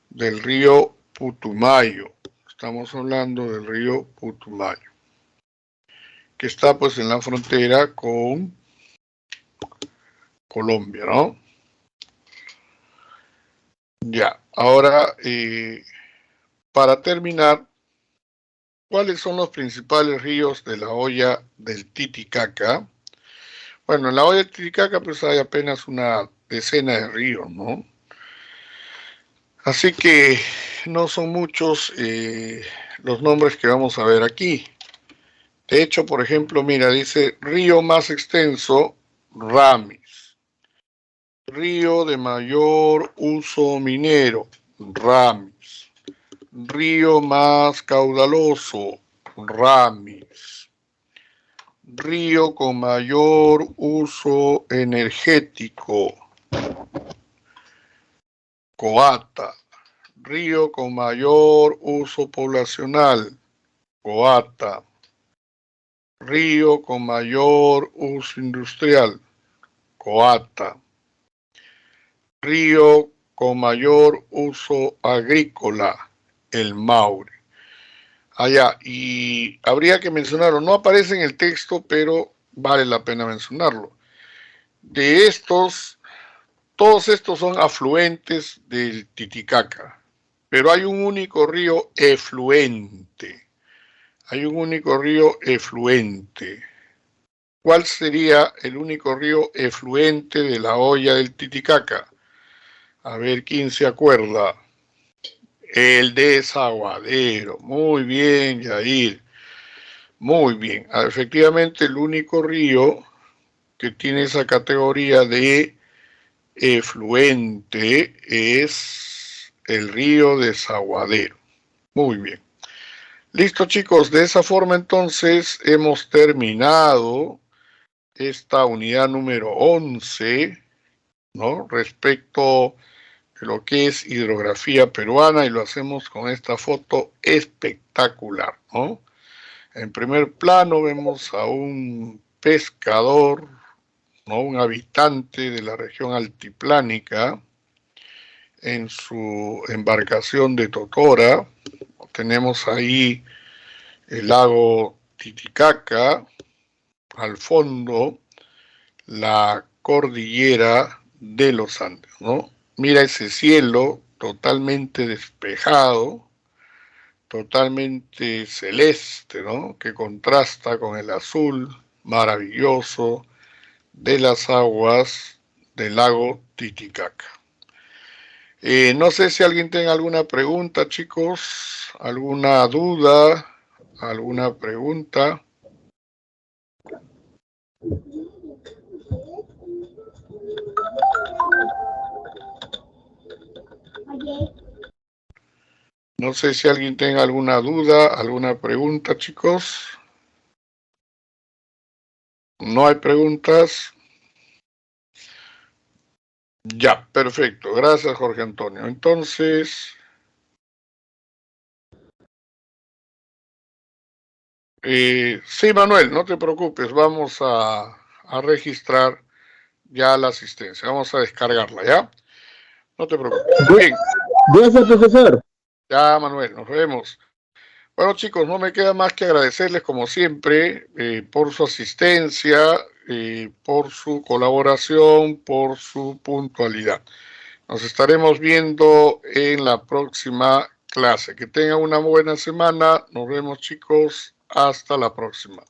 Del río Putumayo. Estamos hablando del río Putumayo, que está pues en la frontera con Colombia, ¿no? Ya, ahora, para terminar, ¿cuáles son los principales ríos de la hoya del Titicaca? Bueno, en la hoya del Titicaca pues hay apenas una decena de ríos, ¿no? Así que no son muchos los nombres que vamos a ver aquí. De hecho, por ejemplo, mira, dice río más extenso, Ramis. Río de mayor uso minero, Ramis. Río más caudaloso, Ramis. Río con mayor uso energético, Coata. Río con mayor uso poblacional, Coata. río con mayor uso industrial, Coata. Río con mayor uso agrícola, el Maule. Allá, y habría que mencionarlo, no aparece en el texto, pero vale la pena mencionarlo. De estos, todos estos son afluentes del Titicaca, pero hay un único río efluente. Hay un único río efluente. ¿Cuál sería el único río efluente de la hoya del Titicaca? A ver quién se acuerda. El Desaguadero. Muy bien, Yair. Muy bien. Efectivamente, el único río que tiene esa categoría de efluente es el río Desaguadero. Muy bien. Listo, chicos. De esa forma, entonces, hemos terminado esta unidad número 11, ¿no? Respecto de lo que es hidrografía peruana, y lo hacemos con esta foto espectacular, ¿no? En primer plano vemos a un pescador, ¿no? Un habitante de la región altiplánica en su embarcación de Totora. Tenemos ahí el lago Titicaca, al fondo la cordillera de los Andes, ¿no? Mira ese cielo totalmente despejado, totalmente celeste, ¿no? Que contrasta con el azul maravilloso de las aguas del lago Titicaca. No sé si alguien tiene alguna pregunta, chicos, alguna duda, alguna pregunta. No sé si alguien tenga alguna duda, alguna pregunta, chicos. ¿No hay preguntas? Ya, perfecto. Gracias, Jorge Antonio. Entonces, sí, Manuel, no te preocupes. Vamos a registrar ya la asistencia. Vamos a descargarla, ¿ya? No te preocupes. Bien. Gracias, profesor. Ya, Manuel, nos vemos. Bueno, chicos, no me queda más que agradecerles, como siempre, por su asistencia, por su colaboración, por su puntualidad. Nos estaremos viendo en la próxima clase. Que tengan una buena semana. Nos vemos, chicos. Hasta la próxima.